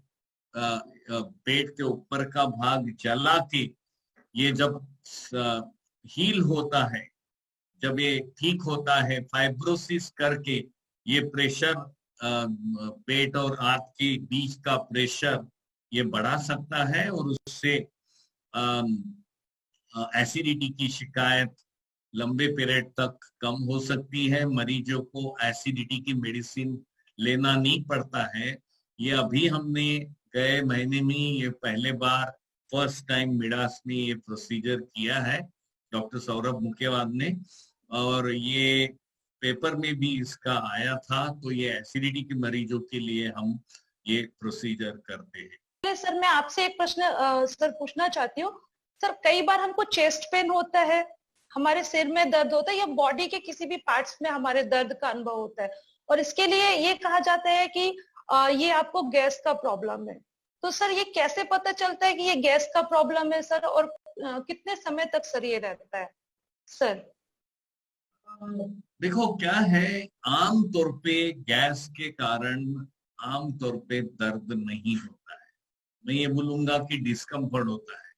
पेट के ऊपर का भाग जला के, ये जब हील होता है, जब ये ठीक होता है, फाइब्रोसिस करके ये प्रेशर पेट और आंत के बीच का प्रेशर ये बढ़ा सकता है और उससे एसिडिटी की शिकायत लंबे पीरियड तक कम हो सकती है। मरीजों को एसिडिटी की मेडिसिन लेना नहीं पड़ता है। ये अभी हमने गए महीने में ये पहले बार फर्स्ट टाइम मिडास में ये प्रोसीजर किया है, डॉक्टर सौरभ मुकेवाद ने, और ये पेपर में भी इसका आया था। तो ये एसिडिटी के मरीजों के लिए हम ये प्रोसीजर करते हैं। सर मैं आपसे एक प्रश्न सर पूछना चाहती हूँ। सर कई बार हमको चेस्ट पेन होता है, हमारे सिर में दर्द होता है या बॉडी के किसी भी पार्ट्स में हमारे दर्द का अनुभव होता है और इसके लिए ये कहा जाता है कि ये आपको गैस का प्रॉब्लम है। तो सर ये कैसे पता चलता है कि ये गैस का प्रॉब्लम है सर, और कितने समय तक सर ये रहता है सर? देखो क्या है, आमतौर पे गैस के कारण आमतौर पे दर्द नहीं होता है। मैं ये बोलूंगा कि डिस्कम्फर्ट होता है।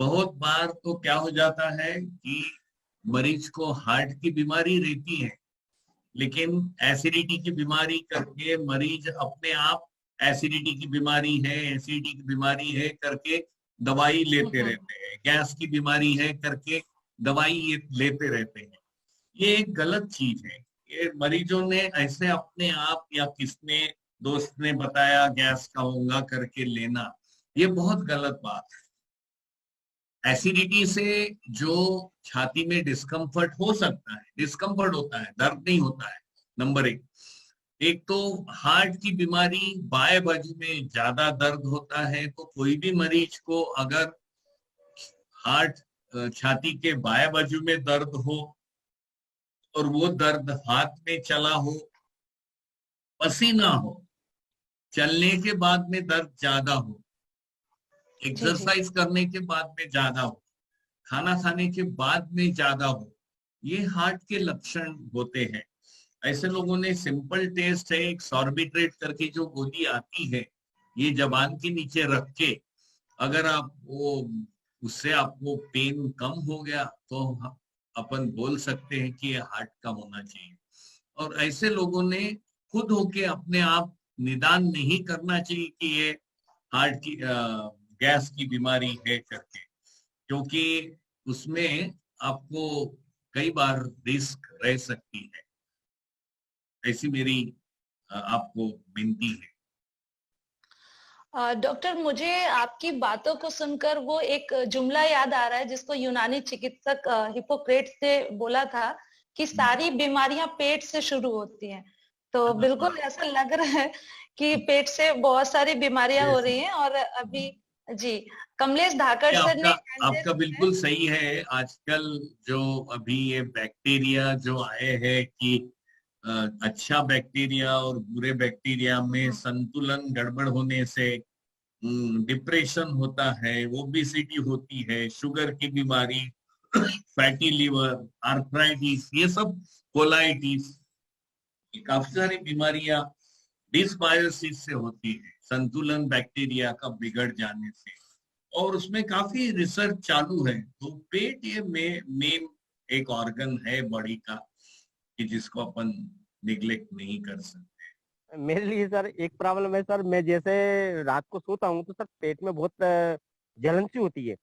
बहुत बार तो क्या हो जाता है कि मरीज को हार्ट की बीमारी रहती है, लेकिन एसिडिटी की बीमारी करके मरीज अपने आप एसिडिटी की बीमारी है करके दवाई लेते रहते हैं, गैस की बीमारी है करके दवाई ये लेते रहते हैं। ये एक गलत चीज है। ये मरीजों ने ऐसे अपने आप या किसने दोस्त ने बताया गैस का होगा करके लेना, ये बहुत गलत बात है। एसिडिटी से जो छाती में डिस्कम्फर्ट हो सकता है, डिस्कम्फर्ट होता है, दर्द नहीं होता है, नंबर एक। एक तो हार्ट की बीमारी बाएं बाजू में ज्यादा दर्द होता है, तो कोई भी मरीज को अगर हार्ट छाती के बाएं बाजू में दर्द हो और वो दर्द हाथ में चला हो, पसीना हो, चलने के बाद में दर्द ज्यादा हो, जी जी एक्सरसाइज करने के बाद में ज्यादा हो, खाना खाने के बाद में ज्यादा हो, ये हार्ट के लक्षण होते हैं। ऐसे लोगों ने सिंपल टेस्ट है, एक सॉर्बिट्रेट करके जो गोली आती है, ये जबान के नीचे रख के अगर आप वो उससे आपको पेन कम हो गया तो अपन बोल सकते हैं कि ये हार्ट का होना चाहिए। और ऐसे लोगों ने खुद होके अपने आप निदान नहीं करना चाहिए कि ये हार्ट की गैस की बीमारी है करके, क्योंकि उसमें आपको कई बार रिस्क रह सकती है। ऐसी मेरी आपको विनती है। डॉक्टर, मुझे आपकी बातों को सुनकर वो एक जुमला याद आ रहा है जिसको यूनानी चिकित्सक हिपोक्रेट्स ने बोला था कि सारी बीमारियां पेट से शुरू होती हैं। तो बिल्कुल ऐसा लग रहा है कि पेट से बहुत सारी बीमारियां हो रही हैं। और अभी जी, कमलेश धाकड़ सर ने आपका बिल्कुल सही है। आजकल जो अभी ये बैक्टीरिया जो आए हैं कि अच्छा बैक्टीरिया और बुरे बैक्टीरिया में संतुलन गड़बड़ होने से डिप्रेशन होता है, ओबेसिटी होती है, शुगर की बीमारी, फैटी लिवर, आर्थराइटिस, ये सब कोलाइटिस, काफी सारी बीमारियां डिसबायोसिस से होती है, संतुलन बैक्टीरिया का बिगड़ जाने से। और उसमें काफी रिसर्च चालू है। तो पेट ये मेन एक ऑर्गन है बॉडी का कि जिसको अपन निग्लेक्ट नहीं कर सकते। मेरे लिए सर एक प्रॉब्लम है सर, मैं जैसे रात को सोता हूँ तो सर पेट में बहुत जलन सी होती है।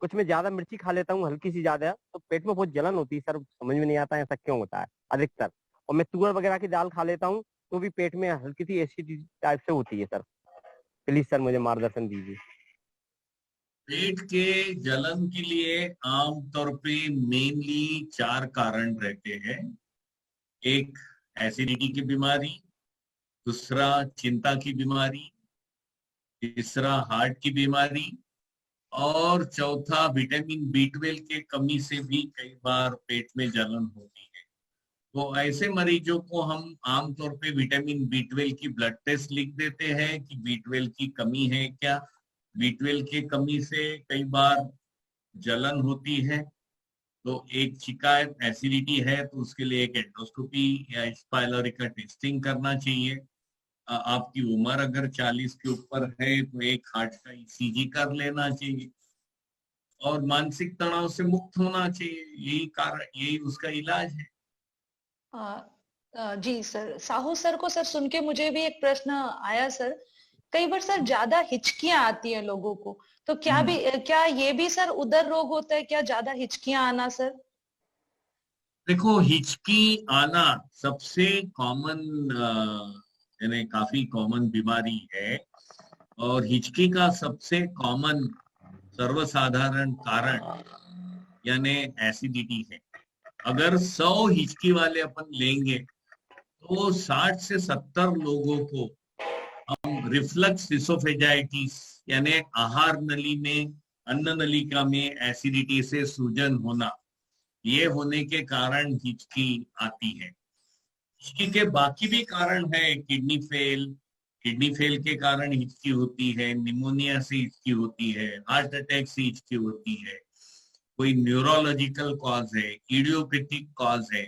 कुछ मैं ज्यादा मिर्ची खा लेता हूँ, हल्की सी ज्यादा, तो पेट में बहुत जलन होती है सर। समझ में नहीं आता है ऐसा क्यों होता है अधिकतर। और मैं तुअर वगैरह की दाल खा लेता हूँ तो भी पेट में हल्की सी एसिडिटी टाइप से होती है सर। प्लीज सर मुझे मार्गदर्शन दीजिए। पेट के जलन के लिए आमतौर पे मेनली 4 कारण रहते हैं। एक एसिडिटी की बीमारी, दूसरा चिंता की बीमारी, तीसरा हार्ट की बीमारी, और चौथा विटामिन B12 के कमी से भी कई बार पेट में जलन होती है। तो ऐसे मरीजों को हम आमतौर पे विटामिन B12 की ब्लड टेस्ट लिख देते हैं कि B12 की कमी है क्या। B12 की कमी से कई बार जलन होती है। तो एक शिकायत एसिडिटी है तो उसके लिए एक एंडोस्कोपी या एच पायलोरी का टेस्टिंग करना चाहिए। आपकी उम्र अगर 40 के ऊपर है तो एक हार्ट का ECG कर लेना चाहिए और मानसिक तनाव से मुक्त होना चाहिए। यही कारण, यही उसका इलाज है। जी सर, साहू सर को सर सुन के मुझे भी एक प्रश्न आया सर। कई बार सर ज्यादा हिचकियां आती है लोगों को, तो क्या ये भी सर उदर रोग होता है क्या, ज्यादा हिचकियां आना सर? देखो, हिचकी आना सबसे कॉमन, यानी काफी कॉमन बीमारी है। और हिचकी का सबसे कॉमन सर्वसाधारण कारण यानी एसिडिटी है। अगर 100 हिचकी वाले अपन लेंगे तो 60 से 70 लोगों को हम रिफ्लक्स इसोफेजाइटिस यानी आहार नली में, अन्न नलिका में एसिडिटी से सूजन होना, ये होने के कारण हिचकी आती है। हिचकी के बाकी भी कारण है, किडनी फेल के कारण हिचकी होती है, निमोनिया से हिचकी होती है, हार्ट अटैक से हिचकी होती है, कोई न्यूरोलॉजिकल कॉज है, इडियोपैथिक कॉज है।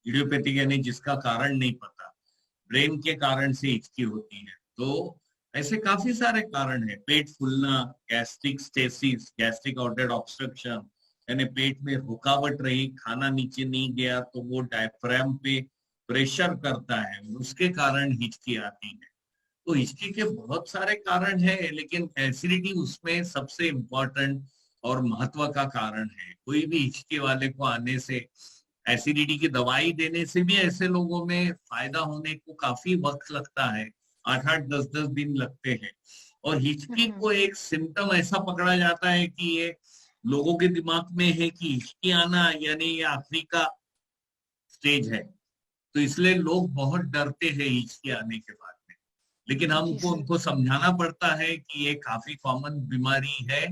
इडियोपैथिक यानी जिसका कारण नहीं पता, ब्रेन के कारण से हिचकी होती है। तो ऐसे काफी सारे कारण है। पेट फूलना, gastric stasis, gastric outlet obstruction, यानी पेट में रुकावट रही, खाना नीचे नहीं गया तो वो डायफ्राम पे प्रेशर करता है, उसके कारण हिचकी आती है। तो हिचकी के बहुत सारे कारण हैं, लेकिन एसिडिटी उसमें सबसे इम्पोर्टेंट और महत्व का कारण है। कोई भी हिचकी वाले को आने से, एसिडिटी की दवाई देने से भी ऐसे लोगों में फायदा होने को काफी वक्त लगता है, 8-8 10-10 दिन लगते हैं। और हिचकी को एक सिम्टम ऐसा पकड़ा जाता है कि ये लोगों के दिमाग में है कि हिचकी आना यानी ये आखिरी का स्टेज है, तो इसलिए लोग बहुत डरते हैं हिचकी आने के बाद में। लेकिन जी हमको सर। उनको समझाना पड़ता है कि ये काफी कॉमन बीमारी है,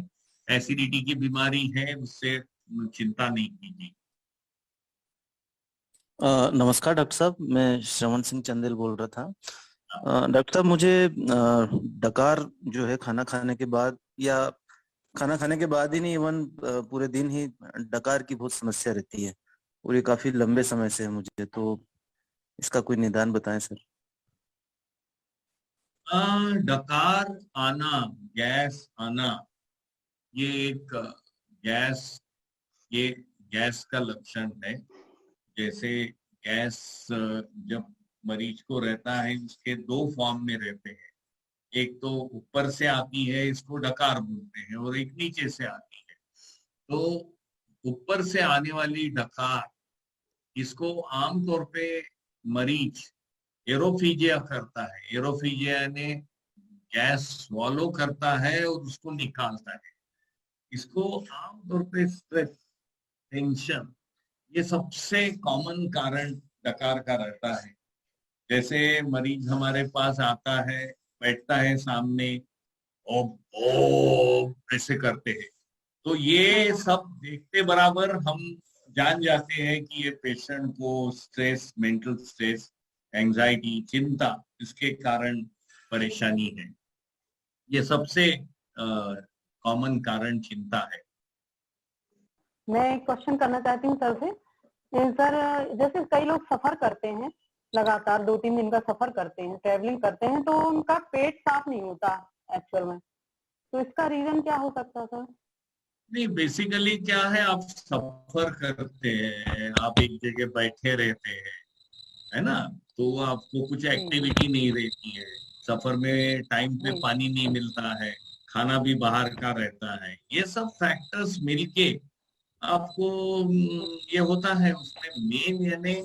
एसिडिटी की बीमारी है, उससे चिंता नहीं कीजिए। नमस्कार डॉक्टर साहब, मैं श्रवण सिंह चंदेल बोल रहा था। डॉक्टर साहब, मुझे डकार जो है खाना खाने के बाद, या खाना खाने के बाद ही नहीं, इवन पूरे दिन ही डकार की बहुत समस्या रहती है, और ये काफी लंबे समय से है मुझे, तो इसका कोई निदान बताएं सर। डकार आना, गैस आना, ये एक गैस ये गैस का लक्षण है। जैसे गैस जब मरीज को रहता है, उसके दो फॉर्म में रहते हैं। एक तो ऊपर से आती है, इसको डकार बोलते हैं, और एक नीचे से आती है। तो ऊपर से आने वाली डकार, इसको आमतौर पे मरीज एरोफीजिया करता है। एरोफीजिया ने गैस स्वॉलो करता है और उसको निकालता है। इसको आमतौर पे स्ट्रेस, टेंशन, ये सबसे कॉमन कारण डकार का रहता है। जैसे मरीज हमारे पास आता है, बैठता है सामने, ओ ऐसे करते हैं, तो ये सब देखते बराबर हम जान जाते हैं कि ये पेशेंट को स्ट्रेस, मेंटल स्ट्रेस, एंजाइटी, चिंता, इसके कारण परेशानी है। ये सबसे कॉमन कारण चिंता है। मैं एक क्वेश्चन करना चाहती हूँ सर से। सर, जैसे कई लोग सफर करते हैं, लगातार 2-3 दिन का सफर करते हैं, ट्रेवलिंग करते हैं, तो उनका पेट साफ नहीं होता एक्चुअल में, तो इसका रीजन क्या हो सकता है सर? नहीं, बेसिकली क्या है, आप सफर करते हैं, आप एक जगह बैठे रहते हैं, है ना, तो आपको कुछ एक्टिविटी नहीं रहती है। सफर में टाइम पे पानी नहीं मिलता है, खाना भी बाहर का रहता है। ये सब फैक्टर्स मिलके आपको ये होता है। उसमें मेन यानी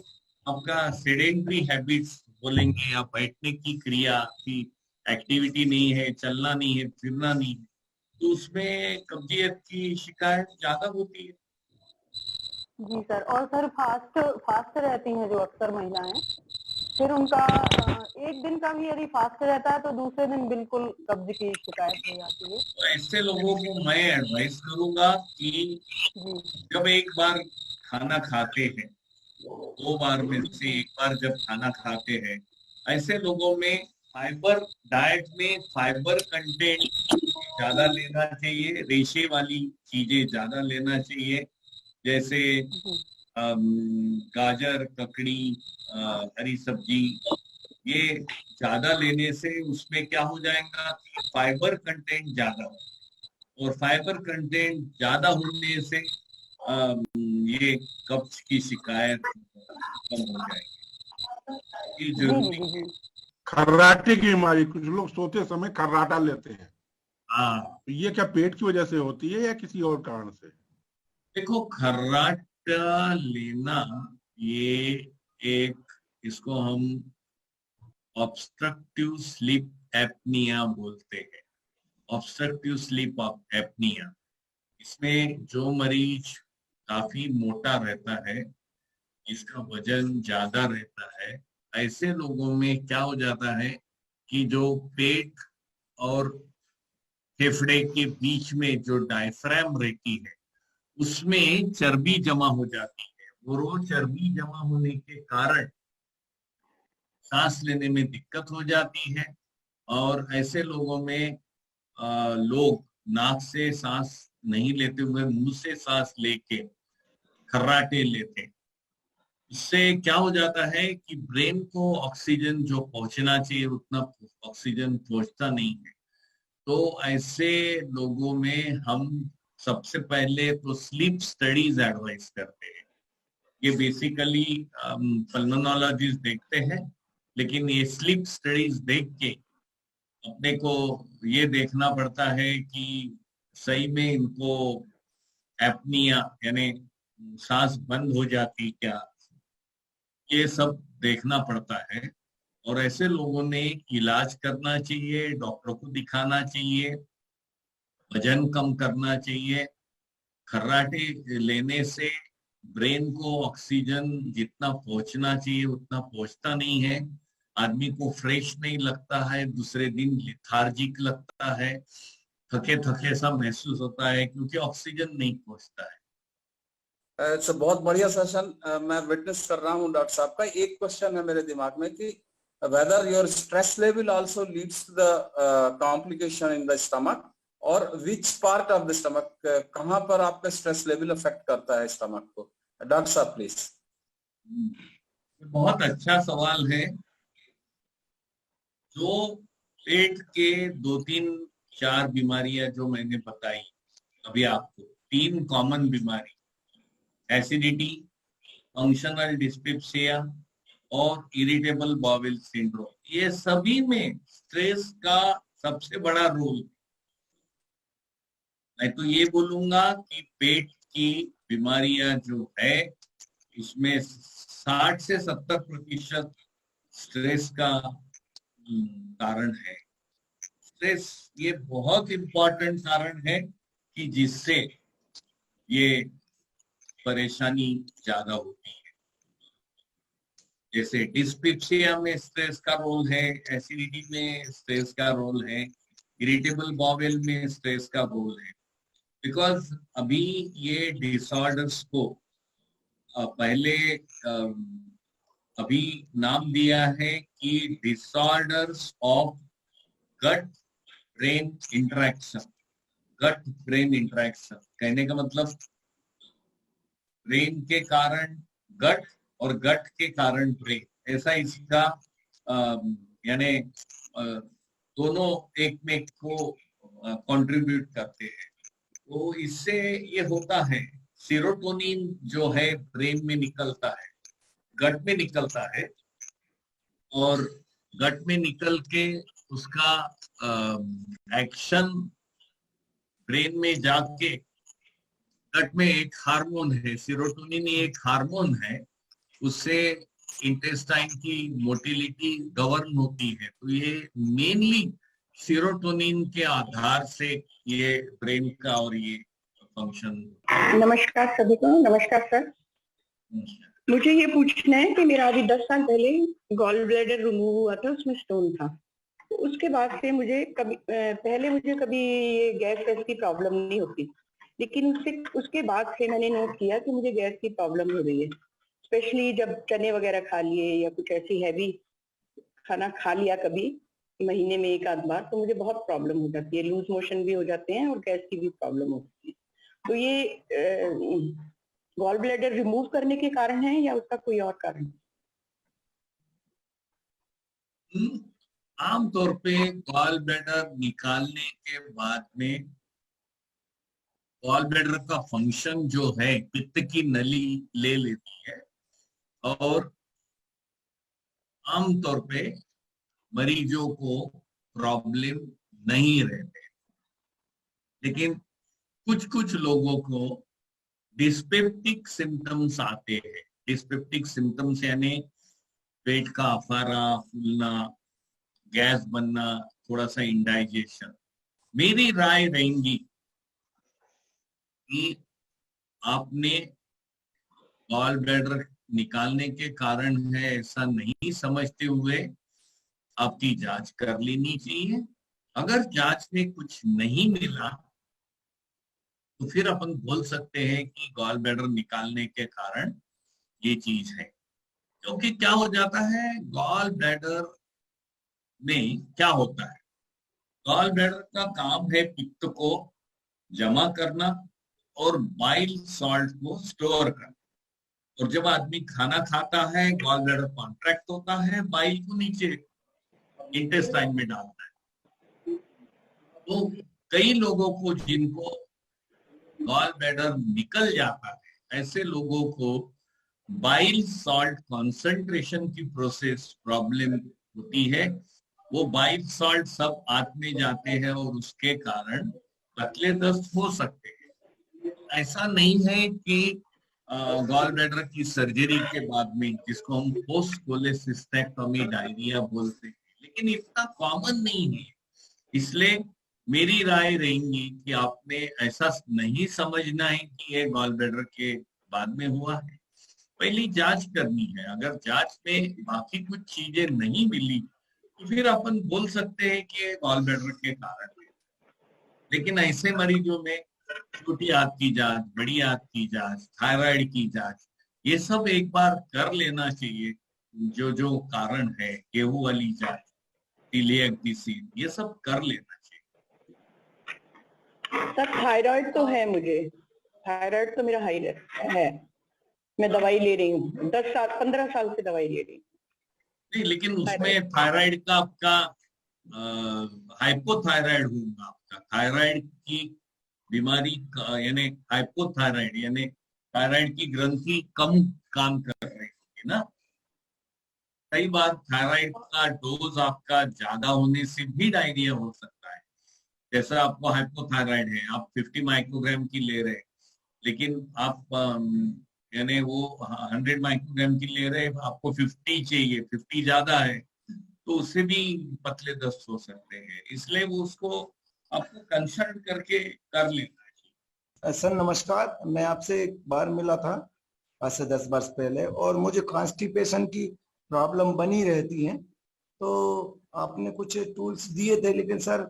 आपका सेडेंटरी हैबिट्स बोलेंगे, या बैठने की क्रिया की एक्टिविटी नहीं है, चलना नहीं है, फिरना नहीं है, तो उसमें कब्जियत की शिकायत ज्यादा होती है। जी सर। और सर, फास्ट रहती हैं जो अक्सर महिलाएं, फिर उनका एक दिन का भी यदि फास्ट रहता है तो दूसरे दिन बिल्कुल कब्ज की शिकायत हो जाती है। तो ऐसे लोगों को मैं एडवाइस करूंगा कि जब एक बार खाना खाते हैं, 2 बार में से एक बार जब खाना खाते हैं, ऐसे लोगों में फाइबर, डाइट में फाइबर कंटेंट ज्यादा लेना चाहिए, रेशे वाली चीजें ज्यादा लेना चाहिए। जैसे गाजर, ककड़ी, हरी सब्जी, ये ज्यादा लेने से उसमें क्या हो जाएगा कि फाइबर कंटेंट ज्यादा हो, और फाइबर कंटेंट ज्यादा होने से ये कब्ज की शिकायत कम हो जाएगी। ये जरूरी है। खर्राटे की बीमारी, कुछ लोग सोते समय खर्राटा लेते हैं, हाँ, ये क्या पेट की वजह से होती है या किसी और कारण से? देखो, खर्राटा लेना, ये एक, इसको हम ऑब्स्ट्रक्टिव स्लीप एपनिया बोलते हैं। ऑब्स्ट्रक्टिव स्लीप एपनिया, इसमें जो मरीज काफी मोटा रहता है, जिसका वजन ज्यादा रहता है, ऐसे लोगों में क्या हो जाता है कि जो पेट और फेफड़े के बीच में जो डायफ्राम रहती है, उसमें चर्बी जमा हो जाती है, और वो चर्बी जमा होने के कारण सांस लेने में दिक्कत हो जाती है। और ऐसे लोगों में लोग नाक से सांस नहीं लेते हुए मुंह से सांस लेके खर्राटे लेते हैं। इससे क्या हो जाता है कि ब्रेन को ऑक्सीजन जो पहुंचना चाहिए उतना ऑक्सीजन पहुंचता नहीं है। तो ऐसे लोगों में हम सबसे पहले तो स्लीप स्टडीज एडवाइस करते हैं। ये बेसिकली पल्मोनोलॉजिस्ट देखते हैं, लेकिन ये स्लीप स्टडीज देख के अपने को ये देखना पड़ता है कि सही में इनको एपनिया यानी सांस बंद हो जाती क्या, ये सब देखना पड़ता है। और ऐसे लोगों ने इलाज करना चाहिए, डॉक्टर को दिखाना चाहिए, वजन कम करना चाहिए। खर्राटे लेने से ब्रेन को ऑक्सीजन जितना पहुंचना चाहिए उतना पहुंचता नहीं है, आदमी को फ्रेश नहीं लगता है, दूसरे दिन लिथार्जिक लगता है, थके थके सा महसूस होता है क्योंकि ऑक्सीजन नहीं पहुंचता है। अच्छा, बहुत बढ़िया सेशन मैं विटनेस कर रहा हूँ डॉक्टर साहब का। एक क्वेश्चन है मेरे दिमाग में कि whether your stress level also leads to the complication in the stomach, और which part of the stomach, कहाँ पर आपका स्ट्रेस लेवल अफेक्ट करता है स्टमक को? डॉक्टर साहब प्लीज। बहुत अच्छा सवाल है। जो पेट के 2-3-4 बीमारियां जो मैंने बताई अभी आपको, 3 कॉमन बीमारी, एसिडिटी, फंक्शनल डिस्पेप्सिया और इरिटेबल बाउल सिंड्रोम, ये सभी में स्ट्रेस का सबसे बड़ा रोल। मैं तो ये बोलूंगा कि पेट की बीमारियां जो है उसमें 60 से 70% स्ट्रेस का कारण है। स्ट्रेस ये बहुत इंपॉर्टेंट कारण है कि जिससे ये परेशानी ज्यादा होती है। जैसे डिस्पेप्सिया में स्ट्रेस का रोल है, एसिडिटी में स्ट्रेस का रोल है, इरिटेबल बाउल में स्ट्रेस का रोल है। बिकॉज अभी ये डिसऑर्डर्स को पहले अभी नाम दिया है कि disorders of gut brain interaction. Gut brain interaction कहने का मतलब ब्रेन के कारण गट और गट के कारण ब्रेन, ऐसा इसका यानी दोनों एक में को कंट्रीब्यूट करते हैं। तो इससे ये होता है, सीरोटोनिन जो है ब्रेन में निकलता है, गट में निकलता है, और गट में निकल के उसका एक्शन ब्रेन में जाके, गट में एक हार्मोन है सीरोटोनिन, एक हार्मोन है, उससे इंटेस्टाइन की मोटिलिटी गवर्न होती है। तो ये मेनली सीरोटोनिन के आधार से ये ब्रेन का और ये फंक्शन। नमस्कार सभी को। नमस्कार सर। मुझे ये पूछना है कि मेरा अभी 10 साल पहले गॉल ब्लैडर रिमूव हुआ था, उसमें स्टोन था। तो उसके बाद से मुझे कभी गैस की प्रॉब्लम नहीं होती, लेकिन उसके बाद से मैंने नोट किया कि मुझे गैस की प्रॉब्लम हो रही है। स्पेशली जब चने वगैरह खा लिए या कुछ ऐसी हैवी खाना खा लिया कभी महीने में 1 आध बार, तो मुझे बहुत प्रॉब्लम हो जाती है, लूज मोशन भी हो जाते हैं और गैस की भी प्रॉब्लम होती है। तो ये गॉल ब्लैडर रिमूव करने के कारण है या उसका कोई और कारण? आमतौर पे गॉल ब्लैडर निकालने के बाद में गॉल ब्लैडर का फंक्शन जो है पित्त की नली ले लेती है, और आमतौर पे मरीजों को प्रॉब्लम नहीं रहते। लेकिन कुछ लोगों को डिस्पेप्टिक सिम्टम्स आते हैं। डिस्पेप्टिक सिम्टम्स यानी पेट का अफारा, फूलना, गैस बनना, थोड़ा सा इंडाइजेशन। मेरी राय रहेगी कि आपने गॉल ब्लैडर निकालने के कारण है ऐसा नहीं समझते हुए आपकी जांच कर लेनी चाहिए। अगर जांच में कुछ नहीं मिला तो फिर अपन बोल सकते हैं कि गॉल ब्लैडर निकालने के कारण ये चीज है। क्योंकि क्या हो जाता है, गॉल ब्लैडर में क्या होता है, गॉल ब्लैडर का काम है पित्त को जमा करना और बाइल सॉल्ट को स्टोर करना। और जब आदमी खाना खाता है गॉल ब्लैडर कॉन्ट्रैक्ट होता है, बाइल को नीचे इंटेस्टाइन में डालता है। तो कई लोगों को जिनको गॉल ब्लैडर निकल जाता है, ऐसे लोगों को बाइल सॉल्ट कंसंट्रेशन की प्रोसेस प्रॉब्लम होती है, वो बाइल सॉल्ट सब आंत में जाते हैं और उसके कारण पतले दस्त हो सकते हैं। ऐसा नहीं है कि गॉल ब्लैडर की सर्जरी के बाद में, जिसको हम पोस्ट कोलेसिस्टेक्टोमी डायरिया बोलते हैं, लेकिन इतना कॉमन नहीं है। इसलिए मेरी राय रहेगी कि आपने ऐसा नहीं समझना है कि ये गॉल ब्लैडर के बाद में हुआ है। पहली जांच करनी है। अगर जांच में बाकी कुछ चीजें नहीं मिली तो फिर अपन बोल सकते हैं कि ये गॉल ब्लैडर के कारण है। लेकिन ऐसे मरीजों में छोटी आंत की जांच, बड़ी आंत की जांच, थायराइड की जांच, ये सब एक बार कर लेना चाहिए। जो जो कारण है, गेहूं वाली जांच, सीलिएक डिसीज, ये सब कर लेना चाहिए। सर थायराइड तो है मुझे, थायराइड तो मेरा हाई है, मैं दवाई ले रही हूँ 15 साल से दवाई ले रही हूँ। नहीं, लेकिन उसमें थायराइड का आपका हाइपोथायराइड होगा। आपका थायराइड की बीमारी यानी हाइपोथायराइड, यानी थायराइड की ग्रंथि कम काम कर रही होगी ना। कई बार थायराइड का डोज आपका ज्यादा होने से भी डायरिया हो सकता है। जैसा आपको हाइपोथायराइड है, आप 50 माइक्रोग्राम की ले रहे हैं, लेकिन आप यानी वो 100 माइक्रोग्राम की ले रहे हैं, आपको 50 चाहिए, 50 ज्यादा है, तो उससे भी पतले दस्त हो सकते हैं। इसलिए वो उसको आपको कंसल्ट करके कर लेना चाहिए। सर नमस्कार, मैं आपसे एक बार मिला था आज से 10 वर्ष पहले, और मुझे कॉन्स्टिपेशन की प्रॉब्लम बनी रहती है। तो आपने कुछ टूल्स दिए थे, लेकिन सर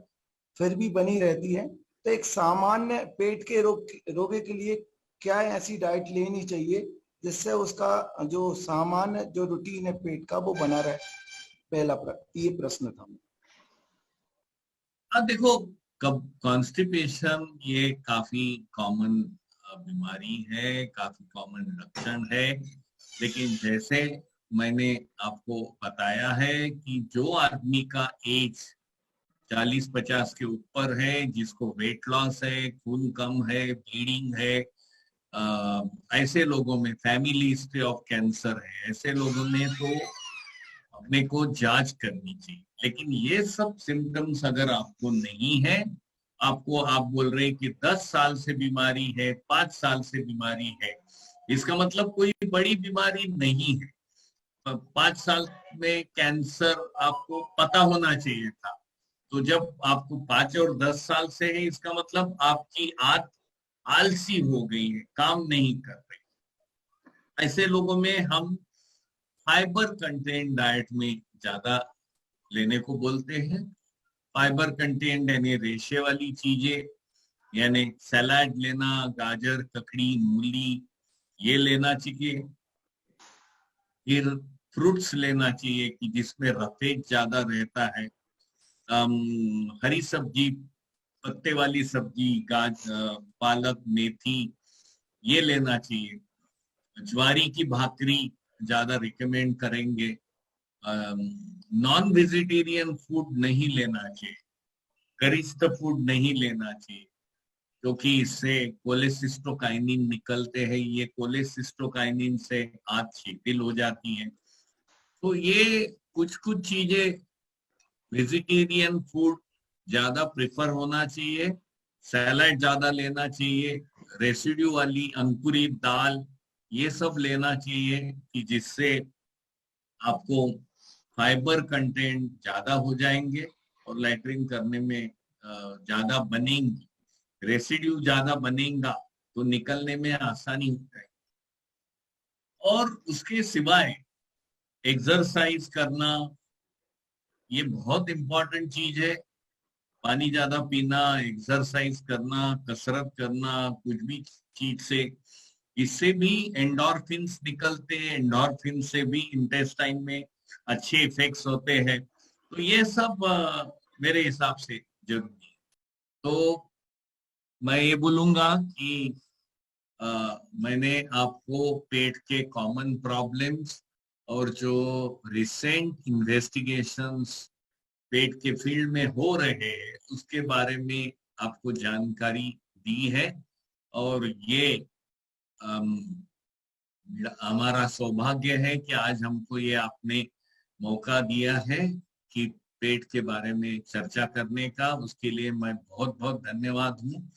फिर भी बनी रहती है। तो एक सामान्य पेट के रोगी के लिए क्या ऐसी डाइट लेनी चाहिए जिससे उसका जो सामान्य जो रूटीन है पेट का वो बना रहे? पहला ये प्रश्न था। देखो, कॉन्स्टिपेशन ये काफी कॉमन बीमारी है, काफी कॉमन लक्षण है। लेकिन जैसे मैंने आपको बताया है कि जो आदमी का एज 40-50 के ऊपर है, जिसको वेट लॉस है, खून कम है, ब्लीडिंग है, ऐसे लोगों में, फैमिली हिस्ट्री ऑफ कैंसर है, ऐसे लोगों में तो अपने को जांच करनी चाहिए। लेकिन ये सब सिम्टम्स अगर आपको नहीं है, आपको आप बोल रहे हैं कि 10 साल से बीमारी है, 5 साल से बीमारी है, इसका मतलब कोई बड़ी बीमारी नहीं है। 5 साल में कैंसर आपको पता होना चाहिए था। तो जब आपको 5 और 10 साल से है, इसका मतलब आपकी आंत आलसी हो गई है, काम नहीं कर रही। ऐसे लोगों में हम फाइबर कंटेंट डाइट में ज्यादा लेने को बोलते हैं। फाइबर कंटेंट यानी रेशे वाली चीजें, यानी सलाद लेना, गाजर, ककड़ी, मूली, ये लेना चाहिए। फिर फ्रूट्स लेना चाहिए कि जिसमें रफेज ज्यादा रहता है। हरी सब्जी, पत्ते वाली सब्जी, पालक, मेथी, ये लेना चाहिए। ज्वारी की भाकरी ज्यादा रिकमेंड करेंगे। नॉन वेजिटेरियन फूड नहीं लेना चाहिए, गरिष्ठ फूड नहीं लेना चाहिए, क्योंकि इससे कोलेसिस्टोकाइनिन निकलते हैं। ये कोलेसिस्टोकाइनिन से आंत शिथिल हो जाती है। तो ये कुछ कुछ चीजें, वेजिटेरियन फूड ज्यादा प्रेफर होना चाहिए, सैलड ज्यादा लेना चाहिए, रेसिड्यू वाली अंकुरित दाल, ये सब लेना चाहिए कि जिससे आपको फाइबर कंटेंट ज्यादा हो जाएंगे और लैट्रिन करने में ज्यादा बनेंगी, रेसिड्यू ज्यादा बनेगा तो निकलने में आसानी होता है। और उसके सिवाय एक्सरसाइज करना, ये बहुत इंपॉर्टेंट चीज है। पानी ज्यादा पीना, एक्सरसाइज करना, कसरत करना, कुछ भी चीज से, इससे भी एंडोर्फिन्स निकलते हैं। एंडोर्फिन से भी इंटेस्टाइन में अच्छे इफेक्ट्स होते हैं। तो ये सब मेरे हिसाब से जरूरी है। तो मैं ये बोलूंगा कि मैंने आपको पेट के कॉमन प्रॉब्लम्स और जो रिसेंट इन्वेस्टिगेशंस पेट के फील्ड में हो रहे हैं उसके बारे में आपको जानकारी दी है। और ये हमारा सौभाग्य है कि आज हमको ये आपने मौका दिया है कि पेट के बारे में चर्चा करने का। उसके लिए मैं बहुत बहुत धन्यवाद हूँ।